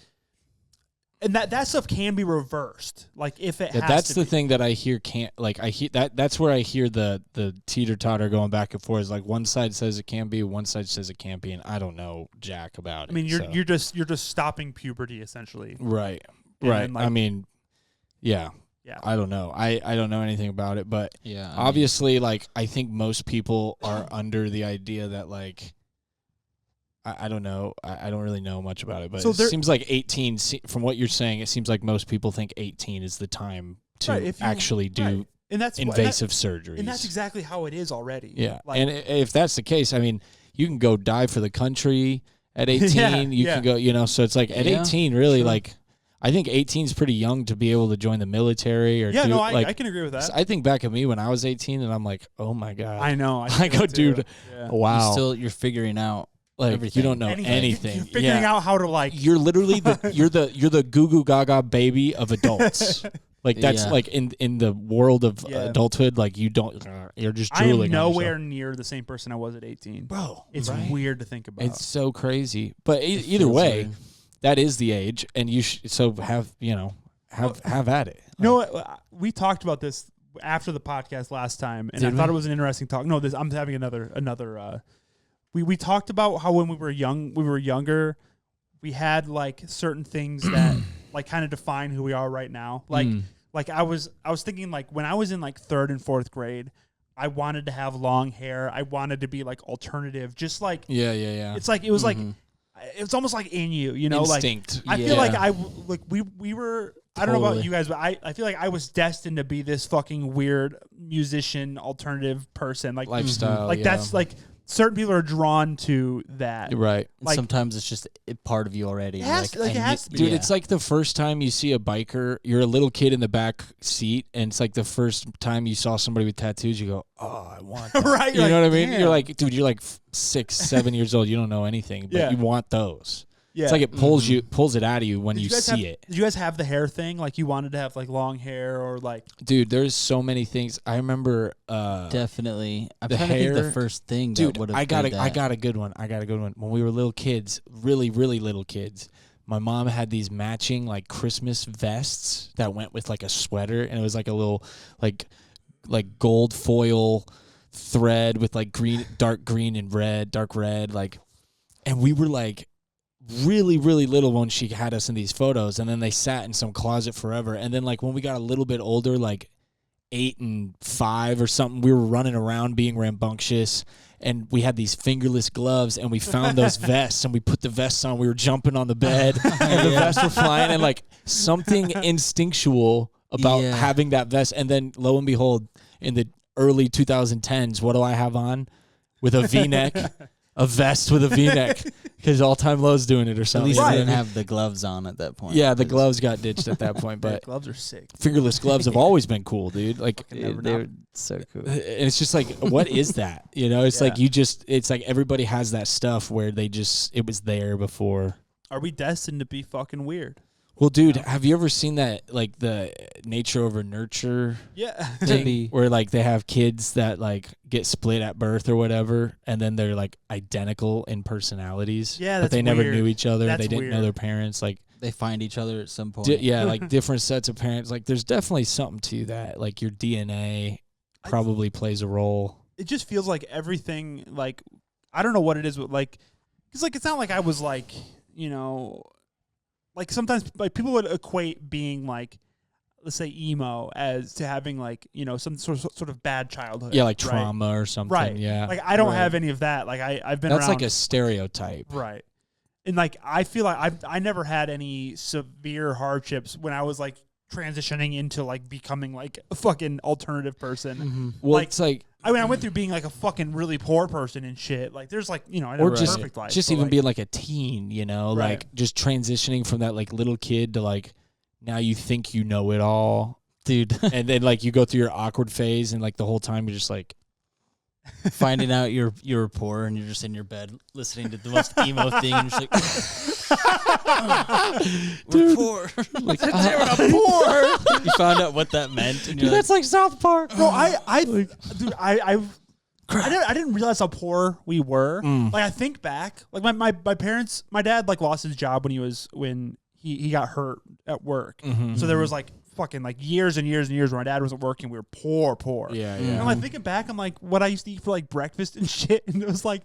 A: And that stuff can be reversed, like if it. Has
D: That's
A: to
D: the
A: be.
D: thing that I hear can't like I hear that's where I hear the teeter totter going back and forth. Is like one side says it can be, one side says it can't be, and I don't know jack about it.
A: I mean,
D: so.
A: you're just stopping puberty essentially.
D: Right.
A: And
D: Right.
A: then, like,
D: I mean, yeah.
A: Yeah.
D: I don't know. I don't know anything about it, but
E: Yeah.
D: obviously, like I think most people are under the idea that like. I don't know. I don't really know much about it, but
A: So
D: it seems like 18. From what you're saying, it seems like most people think 18 is the time to
A: Right, if you-
D: actually do
A: right. And that's
D: invasive surgeries.
A: and that's exactly how it is already.
D: Yeah,
A: Like,
D: and if that's the case, I mean, you can go die for the country at 18.
A: Yeah,
D: you
A: yeah.
D: can go, so it's like at
E: Yeah,
D: 18, really,
A: sure.
D: like I think 18 is pretty young to be able to join the military or
A: yeah,
D: do,
A: no,
D: like
A: I can agree with that.
D: I think back at me when I was 18, and I'm like, oh my god,
A: I know.
D: I go,
A: feel it too.
D: dude,
A: Yeah.
D: wow,
E: You're figuring out
D: like
E: everything.
D: you don't know anything.
A: You're figuring
D: yeah.
A: out how to like.
D: You're literally you're the goo goo gaga baby of adults. Like that's
E: Yeah.
D: like in the world of
A: Yeah.
D: adulthood, like you're just
A: I
D: drooling.
A: am
D: on
A: nowhere
D: yourself.
A: near the same person I was at 18.
D: Bro.
A: It's
D: right?
A: weird to think about.
D: It's so crazy, but
E: It
D: either
E: feels
D: way,
E: weird.
D: that is the age, and you so have have at it.
A: You know what? We talked about this after the podcast last time, and
D: Did
A: I thought
D: we?
A: it was an interesting talk. No, I'm having another. We talked about how when we were younger, we had like certain things that like kind of define who we are right now. Like I was thinking like when I was in like 3rd and 4th grade, I wanted to have long hair. I wanted to be like alternative, just like
D: Yeah.
A: it's like it was like
E: Mhm.
A: it's almost like in you,
D: Instinct.
A: Like I feel like we were. I don't know about
E: Totally.
A: you guys, but I feel like I was destined to be this fucking weird musician, alternative person. Like
D: Lifestyle.
A: like
D: yeah.
A: that's like certain people are drawn to that.
D: You're right.
E: And
A: like-
E: sometimes it's just a part of you already.
A: It has to- like, it
E: and
A: has to be.
D: Dude,
E: yeah.
D: it's like the first time you see a biker, you're a little kid in the back seat, and it's like the first time you saw somebody with tattoos, you go, oh, I want that.
A: Right,
D: You
A: you're
D: know
A: like,
D: what I mean?
A: damn.
D: You're like, dude, you're like 6, 7 years old. You don't know anything, but
A: Yeah.
D: you want those.
A: Yeah.
D: It's like it pulls it out of you when
A: Did
D: you
A: guys
D: see
A: have,
D: it.
A: Did you guys have the hair thing? Like you wanted to have like long hair or like
D: Dude, there's so many things. I remember
E: Definitely. I'm
D: the
E: trying to think
D: hair-
E: the first thing
D: dude,
E: that would have
D: I got a good one. When we were little kids, really, really little kids, my mom had these matching like Christmas vests that went with like a sweater, and it was like a little like gold foil thread with like dark green and dark red, like, and we were like really, really little when she had us in these photos, and then they sat in some closet forever. And then like when we got a little bit older, like 8 and 5 or something, we were running around being rambunctious, and we had these fingerless gloves, and we found those vests, and we put the vests on. We were jumping on the bed, and the vests were flying, and like something instinctual about
E: Yeah.
D: having that vest. And then lo and behold, in the early 2010s, what do I have on? With a V-neck, a vest with a V-neck, because All Time Low's doing it or
E: At
D: something.
E: least
D: you know
E: I
D: what I
E: didn't
D: mean?
E: have the gloves on at that point.
D: Yeah, the
E: 'cause
D: gloves got ditched at that point, but
A: gloves are sick.
D: fingerless gloves have always been cool, dude. Like,
E: They,
A: Never
E: they
A: not.
E: were so cool.
D: and it's just like, what is that? You know, it's like
A: Yeah.
D: it's like everybody has that stuff where it was there before.
A: Are we destined to be fucking weird?
D: Well, dude, have you ever seen that, like the nature over nurture
A: Yeah.
D: thing, where like they have kids that like get split at birth or whatever, and then they're like identical in personalities.
A: Yeah,
D: but
A: that's
D: they never
A: weird.
D: knew each other.
A: That's
D: They didn't know
A: weird.
D: their parents. Like,
E: They find each other at some point.
D: yeah, like different sets of parents. Like, there's definitely something to that. Like, your DNA probably plays a role.
A: It just feels like everything, like, I don't know what it is, but like, because like, it's not like I was like, like sometimes like people would equate being like, let's say emo as to having like, some sort of bad childhood.
D: Yeah, like
A: right?
D: trauma or something.
A: Right.
D: Yeah.
A: Like I don't
D: Right.
A: have any of that. Like I've been
D: That's
A: around.
D: like a stereotype.
A: Right. And like I feel like I never had any severe hardships when I was like transitioning into like becoming like a fucking alternative person.
D: Well,
A: Like,
D: it's like,
A: I mean, I went through being like a fucking really poor person and shit. Like there's like, I never
D: or
A: had a
D: just
A: perfect life.
D: just
A: but,
D: even
A: like,
D: being like a teen,
A: Right.
D: like just transitioning from that like little kid to like now you think you know it all,
E: Dude,
D: and then like you go through your awkward phase, and like the whole time you're just like,
E: finding out you're poor and you're just in your bed listening to the most emo thing and you're just like, we're poor. Like,
A: poor.
E: you found out what that meant and you're
D: that's like South Park.
A: Bro, dude, I didn't realize how poor we were.
D: Mm.
A: Like I think back, like my parents, my dad like lost his job when he got hurt at work.
B: Mm-hmm.
A: So there was like fucking like years and years and years where my dad wasn't working. We were poor.
B: Yeah,
A: And
B: yeah.
A: I'm like thinking back, I'm like, what I used to eat for like breakfast and shit. And it was like,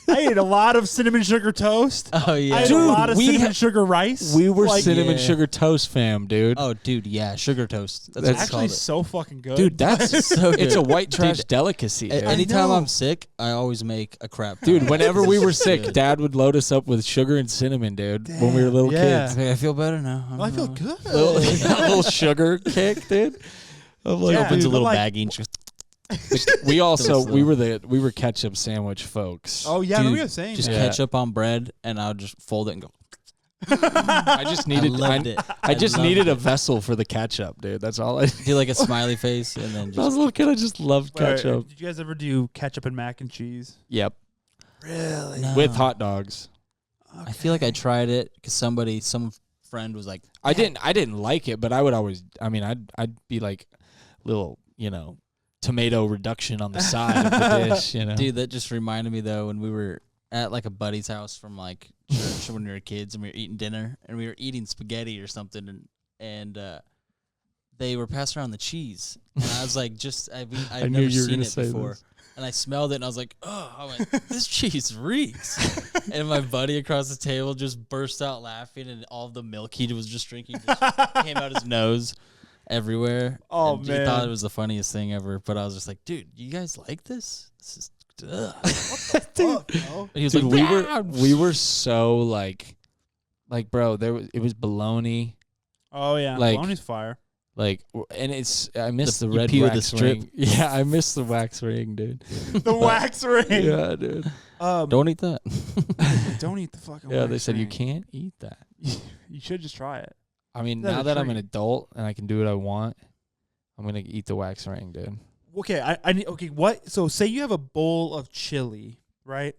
A: I ate a lot of cinnamon sugar toast.
E: Oh yeah,
A: I ate a lot of cinnamon sugar rice.
B: We were
A: like,
B: cinnamon
E: Yeah.
B: sugar toast fam, dude.
E: Oh, dude, yeah, sugar toast. That's,
B: That's
E: what it's
A: actually
E: called.
A: so fucking good.
B: Dude, that's
E: So good.
B: it's a white trash
E: Dude,
B: delicacy. Dude.
E: Anytime
A: know.
E: I'm sick, I always make a crap.
B: Dude,
E: pie.
B: whenever we were
E: It's
B: sick,
E: good.
B: Dad would load us up with sugar and cinnamon, dude. When we were
A: Damn,
B: little
A: yeah.
B: kids.
E: Okay, I feel better now.
A: I feel good.
B: little sugar kick, dude. I'm like,
A: Yeah,
E: Opens
A: dude,
E: a little
A: but,
E: baggie. And just,
B: we also
E: Still
B: we were ketchup sandwich folks.
A: Oh yeah,
E: Dude,
A: we were saying
E: just
A: that.
B: Yeah.
E: ketchup on bread, and I'll just fold it and go.
B: I just needed
E: I loved it.
B: I just
E: loved
B: needed a
E: it.
B: vessel for the ketchup, dude. That's all I did.
E: Do like a smiley face, and then
B: When I was
E: just
B: a little kid, I just loved
A: Wait,
B: ketchup.
A: did you guys ever do ketchup and mac and cheese?
B: Yep.
A: Really?
E: No.
B: With hot dogs.
E: I feel like I tried it because some friend was like,
B: I didn't like it, but I would always I'd be like little, tomato reduction on the side of the dish,
E: dude, that just reminded me though when we were at like a buddy's house from like church when we were kids and we were eating dinner and we were eating spaghetti or something and they were passing around the cheese and I was like, I've
B: knew
E: never
B: you were
E: seen
B: gonna
E: it
B: say
E: before.
B: this.
E: And I smelled it and I was like, oh, I went, this cheese reeks. And my buddy across the table just burst out laughing and all the milk he was just drinking just came out his nose everywhere.
A: Oh,
E: and he thought
A: man.
E: it was the funniest thing ever. But I was just like, dude, you guys like this? This is ugh.
A: Fuck, no.
E: And he was
B: Dude,
E: like,
B: we were so like bro, it was bologna.
A: Oh yeah,
B: Like-
A: bologna's fire.
B: And I miss the
E: you
B: red
E: peel the
B: wax
E: strip.
B: ring. Yeah, I miss the wax ring, dude.
A: The wax ring.
B: Yeah, dude.
E: don't eat that.
A: Don't eat the fucking.
B: Yeah,
A: wax
B: they said you
A: ring.
B: can't eat that.
A: You should just try it.
B: I mean,
A: Is that
B: now
A: a
B: that I'm an
A: treat?
B: adult and I can do what I want, I'm gonna eat the wax ring, dude.
A: Okay, I need. Okay, what? So say you have a bowl of chili, right?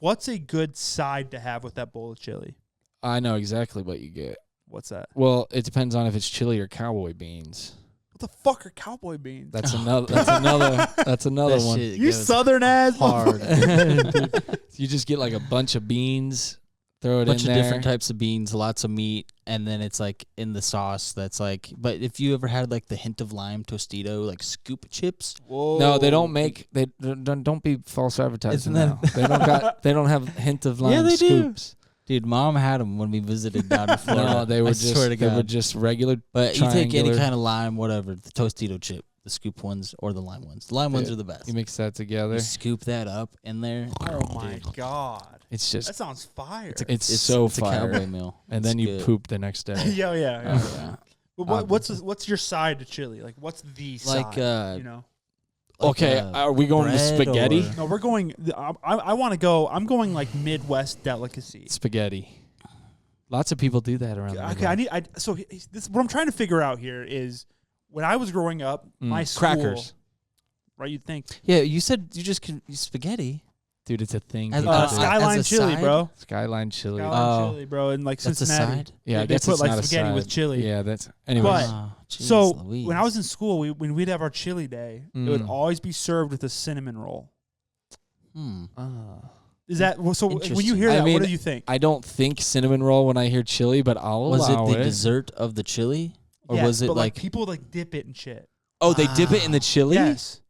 A: What's a good side to have with that bowl of chili?
B: I know exactly what you get.
A: What's that?
B: Well, it depends on if it's chili or cowboy beans.
A: What the fuck are cowboy beans?
B: That's another. That's another
E: That
B: one.
E: shit
A: You
E: goes
A: southern ass
E: hard.
B: Dude, you just get like a bunch of beans, throw it
E: bunch
B: in
E: of
B: there.
E: different types of beans, lots of meat, and then it's like in the sauce that's like. But if you ever had like the hint of lime Tostito, like scoop chips,
A: Whoa.
B: No, they don't make. They don't be false advertising.
E: Isn't that-
B: Now. They don't got. They don't have hint of lime
E: Yeah, they do.
B: scoops.
E: dude, Mom had them when we visited down in Florida.
B: No, they were
E: I
B: just.
E: swear to
B: They were
E: God.
B: just regular.
E: But you take any
B: triangular-
E: kind of lime, whatever, the Tostito chip, the scoop ones or the lime ones. The lime ones
B: Dude,
E: are the best.
B: You mix that together.
E: You scoop that up in there.
A: Oh my god,
B: It's just.
A: that sounds fire.
B: It's so
E: it's
B: fire.
E: a cowboy meal.
B: And
E: It's
B: then you
E: good.
B: poop the next day.
A: yeah.
E: Yeah.
A: But what's your side to chili? Like, what's the
E: Like,
A: side? You know.
E: Like,
B: Okay, are we going to
E: bread
B: spaghetti?
E: or-
A: No, we're going. I want to go. I'm going like Midwest delicacy.
B: Spaghetti. Lots of people do that around the
A: Okay, so this what I'm trying to figure out here is when I was growing up, my school,
B: crackers.
A: right? You'd think
E: Yeah, you said you just can use spaghetti.
B: Dude, it's a thing.
E: As-
B: people
E: uh,
B: do.
A: Skyline
E: as a
A: chili,
E: side?
A: bro.
B: Skyline chili.
A: Skyline
E: Oh.
A: chili, bro, and like
E: That's a
A: Cincinnati.
E: side.
B: Yeah, I
A: they
B: guess
A: put
B: it's
A: like
B: not a
A: spaghetti with
B: side.
A: chili.
B: Yeah, that's. Anyways,
A: But-
E: Oh, jeez
A: So
E: Louise.
A: when I was in school, when we'd have our chili day, it would
B: Mm.
A: always be served with a cinnamon roll.
B: Ah.
A: Is that so? When you
E: Interesting.
A: hear
B: I
A: that,
B: mean,
A: what do you think?
B: I don't think cinnamon roll when I hear chili, but I'll
E: was it
B: allow
E: the dessert of the chili, or
A: Yes,
E: was it
A: but
E: like?
A: people like dip it and shit?
B: Oh, they dip it in the chili.
A: Yes.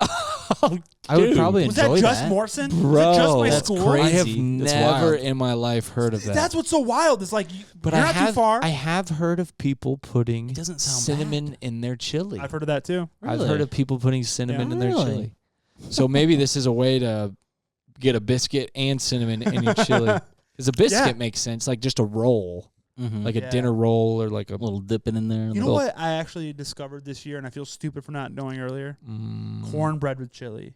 E: I would
B: Dude.
E: probably
A: Was that
E: enjoy
A: just
E: that.
A: Morrison?
B: Bro,
A: was it just my
E: that's
A: school?
E: crazy.
B: I have
E: That's
B: never
E: wild.
B: in my life heard of that.
A: That's what's so wild. It's like,
B: but
A: you're
B: I
A: not
B: have
A: too far.
B: I have heard of people putting
E: It doesn't sound
B: cinnamon
E: bad.
B: in their chili.
A: I've heard of that too.
B: I've
E: Really?
B: heard of people putting cinnamon
A: Yeah.
B: in their
E: Really?
B: chili. So maybe this is a way to get a biscuit and cinnamon in your chili. Because a biscuit
A: Yeah.
B: makes sense, like just a roll,
E: Mhm.
B: like
A: Yeah.
B: a dinner roll or like a
E: a little dipping in there.
A: You know
B: Little-
A: what I actually discovered this year, and I feel stupid for not knowing earlier?
B: Mm.
A: Cornbread with chili.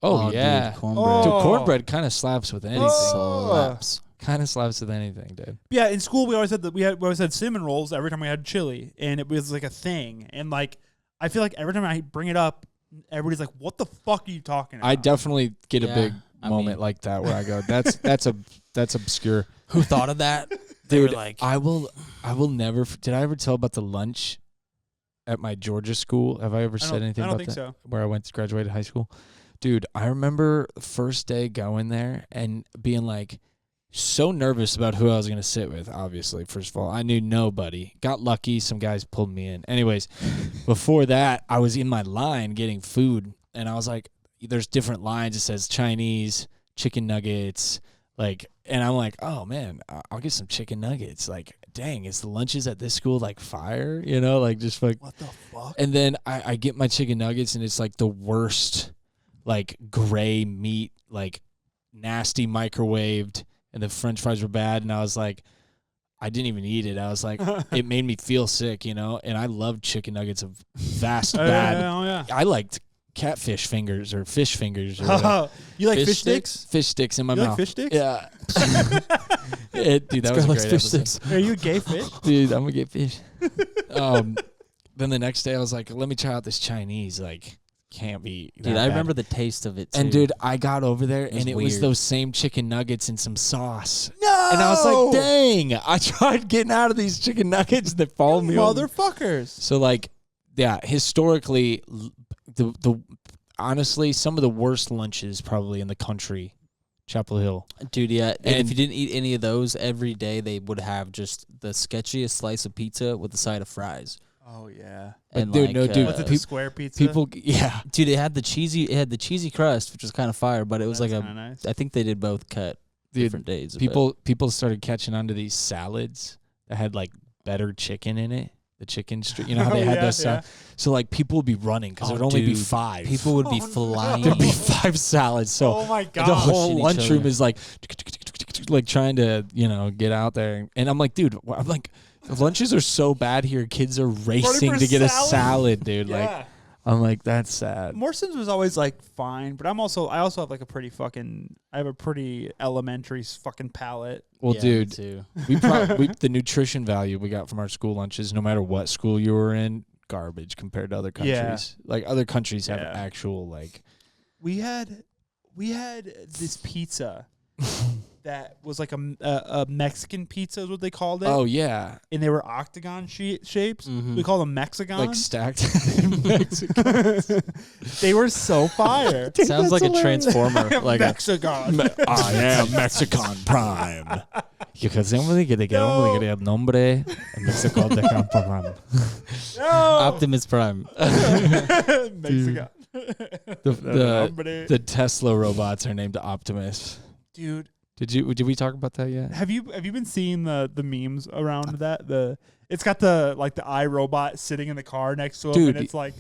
B: Oh, yeah.
E: dude, cornbread.
A: Oh.
B: Dude, cornbread kind of slaps with anything.
E: Slaps.
B: Kind of slaps with anything, dude.
A: Yeah, in school we always had we always had cinnamon rolls every time we had chili, and it was like a thing. And like I feel like every time I bring it up, everybody's like, "What the fuck are you talking about?"
B: I definitely get a
E: Yeah,
B: big
E: I
B: moment
E: mean-
B: like that where I go, that's obscure.
E: Who thought of that? They were
B: Dude,
E: like,
B: I will never. Did I ever tell about the lunch at my Georgia school? Have I ever
A: I
B: said
A: don't,
B: anything
A: I don't
B: about
A: think
B: that?
A: so.
B: Where I went to graduate high school, dude. I remember the first day going there and being like,
D: so nervous about who I was going to sit with, obviously. First of all, I knew nobody. Got lucky. Some guys pulled me in. Anyways, before that, I was in my line getting food, and I was like, there's different lines. It says Chinese, chicken nuggets, like, and I'm like, oh, man, I'll get some chicken nuggets. Like, dang, is the lunches at this school, like, fire? You know, like, just like.
A: What the fuck?
D: And then I get my chicken nuggets, and it's, like, the worst, like, gray meat, like, nasty microwaved. And the French fries were bad, and I was like, I didn't even eat it. I was like, it made me feel sick, you know? And I loved chicken nuggets of vast bad.
A: Yeah.
D: I liked catfish fingers or fish fingers. Or
A: You like fish sticks?
D: Fish sticks in my
A: You
D: mouth.
A: like fish sticks?
D: Yeah. Dude, that was a great episode.
A: Are you a gay fish?
D: Dude, I'm going to get fish. Then the next day, I was like, let me try out this Chinese, like, can't be that
E: Dude, I
D: bad.
E: remember the taste of it, too.
D: And, dude, I got over there, and it was
E: weird.
D: those same chicken nuggets and some sauce.
A: No!
D: And I was like, dang, I tried getting out of these chicken nuggets that followed me home.
A: Motherfuckers.
D: So, like, yeah, historically, the honestly, some of the worst lunches probably in the country, Chapel Hill.
E: Dude, yeah. And if
D: And-
E: you didn't eat any of those, every day they would have just the sketchiest slice of pizza with a side of fries.
A: Oh, yeah.
D: But
E: And
D: dude,
E: like,
D: no, dude,
A: What's it,
D: peop-
A: the square pizza?
D: People, yeah.
E: dude, it had the cheesy crust, which was kind of fire, but it was
A: That's
E: like
A: kinda nice.
E: I think they did both cut
D: Dude,
E: different days.
D: People started catching on to these salads that had, like, better chicken in it. The chicken street, you know how they
A: Oh,
D: had
A: yeah,
D: those.
A: yeah.
D: So, like, people would be running because
E: Oh,
D: there'd only be
E: dude.
D: 5.
E: people would be
A: Oh, no.
E: flying.
D: There'd be 5 salads. So
A: Oh, my
D: the
A: God.
D: whole
E: Pushing each
D: lunchroom
E: other.
D: is like trying to, you know, get out there. And I'm like, dude, I'm like, the lunches are so bad here. Kids are racing
A: for
D: to get a
A: salad?
D: salad, dude. Like,
A: Yeah.
D: I'm like, that's sad.
A: Morson's was always like fine, but I also have like a pretty elementary fucking palate.
D: Well,
E: Yeah, me
D: dude,
E: too.
D: the nutrition value we got from our school lunches, no matter what school you were in, garbage compared to other
A: Yeah.
D: countries. Like, other countries have
A: Yeah.
D: actual, like,
A: We had this pizza that was like a Mexican pizza is what they called it.
D: oh yeah,
A: And they were octagon shapes.
E: Mhm.
A: We call them Mexicans.
D: like stacked Mexican.
A: They were so fire.
E: Sounds like a transformer. Like a,
A: Mexican.
D: I am Mexican Prime. Because somebody que te
A: No.
D: quiere el nombre Mexico de Prime.
A: No.
E: Optimus Prime.
A: Mexican.
D: The Tesla robots are named Optimus.
A: Dude,
D: Did we talk about that yet?
A: have you been seeing the memes around that? It's got the iRobot sitting in the car next to him,
D: Dude,
A: and it's like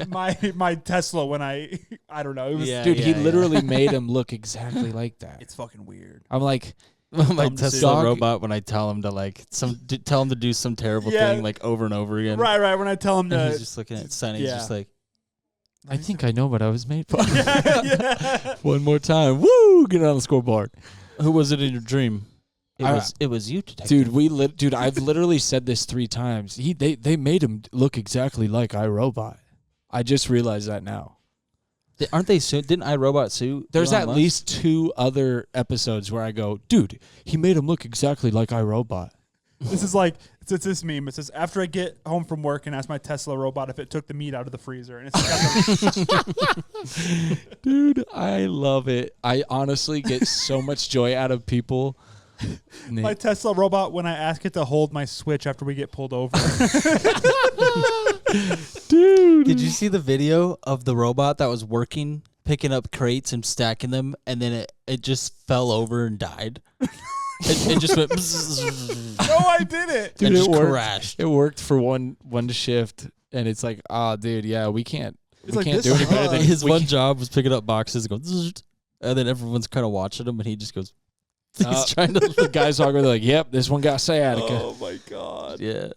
A: my Tesla when I don't know. It was,
E: Yeah.
D: Dude, he literally made him look exactly like that.
A: It's fucking weird.
D: I'm like,
E: My
A: Dumb
E: Tesla
A: decision.
E: robot when I tell him to like tell him to do some terrible
A: Yeah.
E: thing like over and over again.
A: Right. When I tell him
E: And
A: to,
E: he's just looking at Sunny. He's
A: yeah.
E: just like,
D: I think I know what I was made for.
A: yeah.
D: One more time. Woo! Get on the scoreboard.
E: who was it in your dream?
D: I-
E: It was you, detective.
D: Dude, I've literally said this 3 times. They made him look exactly like iRobot. I just realized that now.
E: Aren't they sued? Didn't iRobot sue?
D: There's
E: Elon
D: at
E: Musk?
D: least 2 other episodes where I go, dude, he made him look exactly like iRobot.
A: This is like it's this meme. It says after I get home from work and ask my Tesla robot if it took the meat out of the freezer, and it's got the,
D: Dude, I love it. I honestly get so much joy out of people.
A: my Tesla robot when I ask it to hold my switch after we get pulled over.
D: Dude.
E: Did you see the video of the robot that was working, picking up crates and stacking them, and then it just fell over and died? It just went
A: No, I did it.
D: Dude,
E: and just
D: it worked.
E: crashed.
D: It worked for one shift, and it's like, dude, yeah, we can't
A: like,
D: do
A: this
D: any better than
A: sucks.
E: His
D: we
E: one
D: can't-
E: job was picking up boxes and going, "Zzzt," and then everyone's kind of watching him, and he just goes, he's trying to,
D: The guys talking, they're like, yep, this one got sciatica.
A: Oh my god.
E: yeah,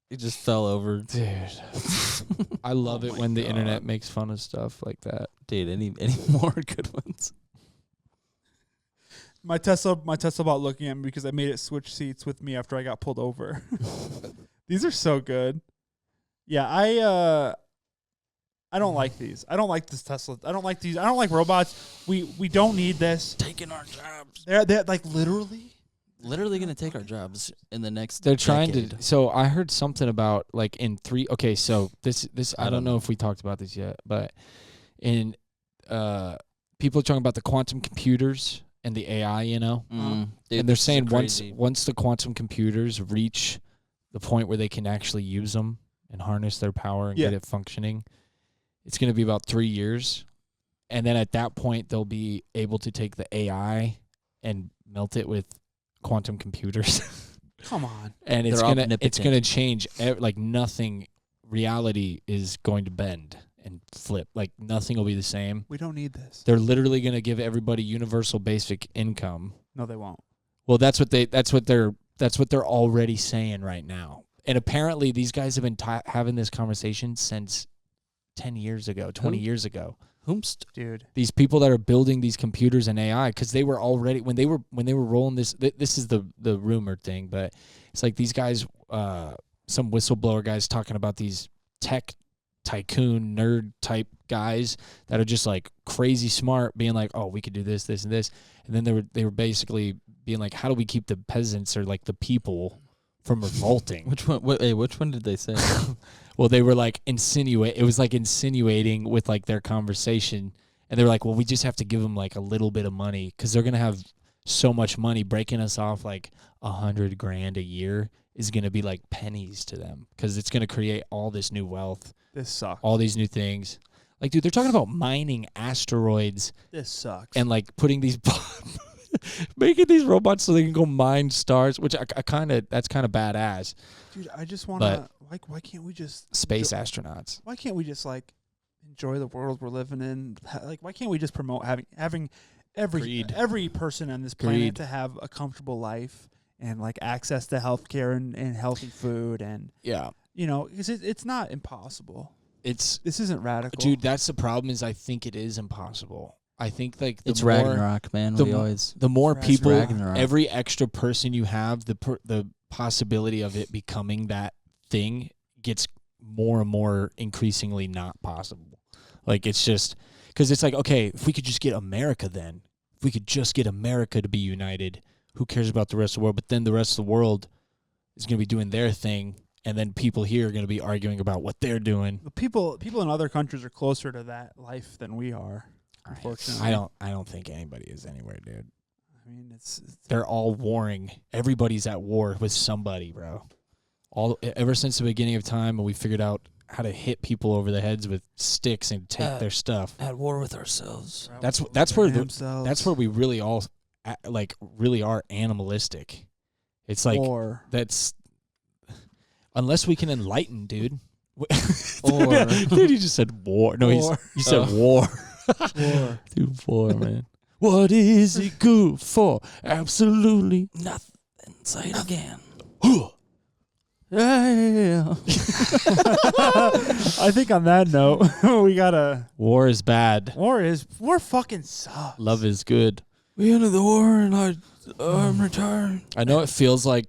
E: he just fell over.
D: Dude, I love
A: Oh
D: it
A: my
D: when the
A: God.
D: internet makes fun of stuff like that.
E: Dude, any more good ones?
A: My Tesla bot looking at me because I made it switch seats with me after I got pulled over. These are so good. Yeah, I don't like these. I don't like this Tesla. I don't like these. I don't like robots. We don't need this.
E: Taking our jobs.
A: They're like literally.
E: Literally gonna take our jobs in the next.
D: They're trying
E: decade.
D: to. So I heard something about like in 3. Okay, so this I don't know if we talked about this yet, but in people are talking about the quantum computers
B: and the AI, you know?
E: Dude,
B: And they're saying
E: crazy.
B: once the quantum computers reach the point where they can actually use them and harness their power and get it functioning, it's going to be about 3 years. And then at that point, they'll be able to take the AI and melt it with quantum computers.
A: Come on.
B: And it's
E: They're
B: gonna
E: omnipotent.
B: change. Like nothing. Reality is going to bend and flip. Like nothing will be the same.
A: We don't need this.
B: They're literally going to give everybody universal basic income.
A: No, they won't.
B: Well, that's what they're already saying right now. And apparently, these guys have been having this conversation since 10 years ago, 20 years ago.
E: Whomst?
A: Dude.
B: These people that are building these computers and AI, because they were already when they were rolling this. This is the rumored thing, but it's like these guys, some whistleblower guys talking about these tech tycoon nerd type guys that are just like crazy smart, being like, oh, we could do this, this, and this, and then they were basically being like, how do we keep the peasants or like the people from revolting?
E: Which one? Which one did they say?
B: Well, they were like insinuating with like their conversation, and they were like, well, we just have to give them like a little bit of money because they're gonna have so much money. Breaking us off like $100,000 a year is gonna be like pennies to them because it's gonna create all this new wealth,
A: This sucks.
B: all these new things. Like, dude, they're talking about mining asteroids
A: This sucks.
B: and like putting these making these robots so they can go mine stars, which that's kind of badass.
A: Dude, I just want to. Why can't we just
B: Space astronauts.
A: Why can't we just like enjoy the world we're living in? Like, why can't we just promote having every person on this planet
B: Greed.
A: to have a comfortable life and like access to healthcare and healthy food and
B: Yeah,
A: you know, because it's not impossible.
B: it's
A: This isn't radical,
B: dude. That's the problem. Is I think it is impossible. I think like
E: It's Ragnarok, man.
B: the
E: We
B: mo-
E: always
B: the more
A: It's
B: people,
E: Ragnarok.
B: every extra person you have, the possibility of it becoming that thing gets more and more increasingly not possible. Like it's just because it's like, okay, if we could just get America, then if we could just get America to be united, who cares about the rest of the world? But then the rest of the world is going to be doing their thing, and then people here are going to be arguing about what they're doing.
A: The people in other countries are closer to that life than we are. Unfortunately,
B: I don't think anybody is anywhere, dude.
A: I mean, it's
B: They're all warring. Everybody's at war with somebody, bro. Ever since the beginning of time, and we figured out how to hit people over the heads with sticks and take their stuff.
E: at war with ourselves.
B: That's where
A: themselves.
B: that's where we really all really are animalistic. It's like
A: Or
B: that's unless we can enlighten, dude.
E: Or-
B: dude, he just said war. No, he said war.
A: war.
B: Dude, war, man. What is it good for? Absolutely
E: Nothing. Say it again.
B: nothing.
E: Yeah.
A: I think on that note, we gotta.
B: War is bad.
A: War fucking sucks.
B: Love is good.
E: We ended the war and I'm retiring.
B: I know it feels like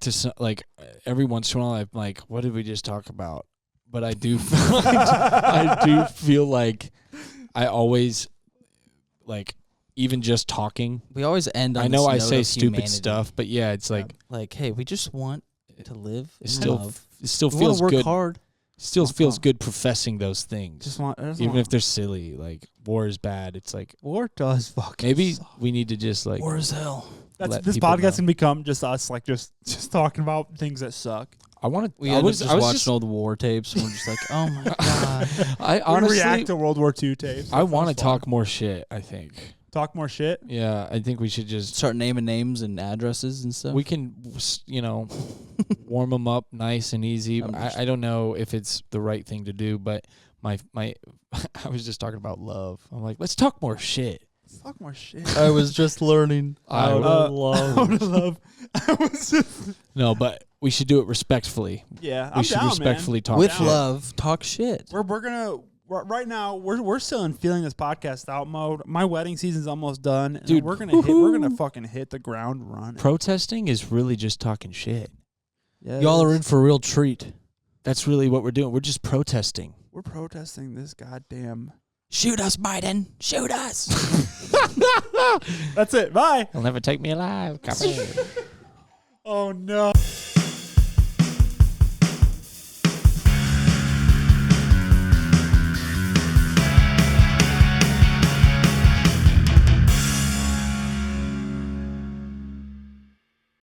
B: every once in a while I'm like, what did we just talk about? But I do feel like I always like even just talking.
E: We always end on
B: I know
E: this
B: I
E: note
B: say
E: of
B: stupid
E: humanity.
B: stuff, but yeah, it's like
E: hey, we just want to live
B: it
E: and
B: still
E: love.
B: it still
E: We
B: feels
E: want to work
B: good.
E: hard.
B: Still
A: That's
B: feels
A: all.
B: good professing those things. Even if they're silly, like war is bad. It's like
A: war does fucking.
B: maybe
A: suck.
B: we need to just like
E: War is hell.
A: This
B: people
A: podcast
B: know.
A: can become just us, like just talking about things that suck.
B: I want to.
E: We
B: I
E: end
B: was
E: up just
B: I was
E: watching
B: just,
E: all the war tapes and we're just like, oh my god.
B: I
A: We
B: honestly
A: react to World War II tapes.
B: I want to
A: That's fun.
B: talk more shit. I think.
A: Talk more shit.
B: Yeah, I think we should just.
E: Start naming names and addresses and stuff.
B: We can, warm them up nice and easy. I don't know if it's the right thing to do, but my I was just talking about love. I'm like, let's talk more shit.
A: Talk more shit.
E: I was just learning
B: I
E: how
B: would-
E: to love.
A: Out of love. I was just.
B: No, but we should do it respectfully.
A: Yeah,
B: We
A: I'm
B: should
A: down,
B: respectfully talk
E: With
B: shit.
E: love, talk shit.
A: Man. We're gonna. Right now, we're still in feeling this podcast out mode. My wedding season's almost done, and
B: Dude,
A: We're gonna fucking hit the ground running.
B: Protesting is really just talking shit.
A: Yeah,
E: Y'all are in for a real treat.
B: That's really what we're doing. We're just protesting.
A: We're protesting this goddamn.
E: Shoot us, Biden. Shoot us.
A: That's it. Bye.
B: You'll never take me alive. Come here.
A: Oh no.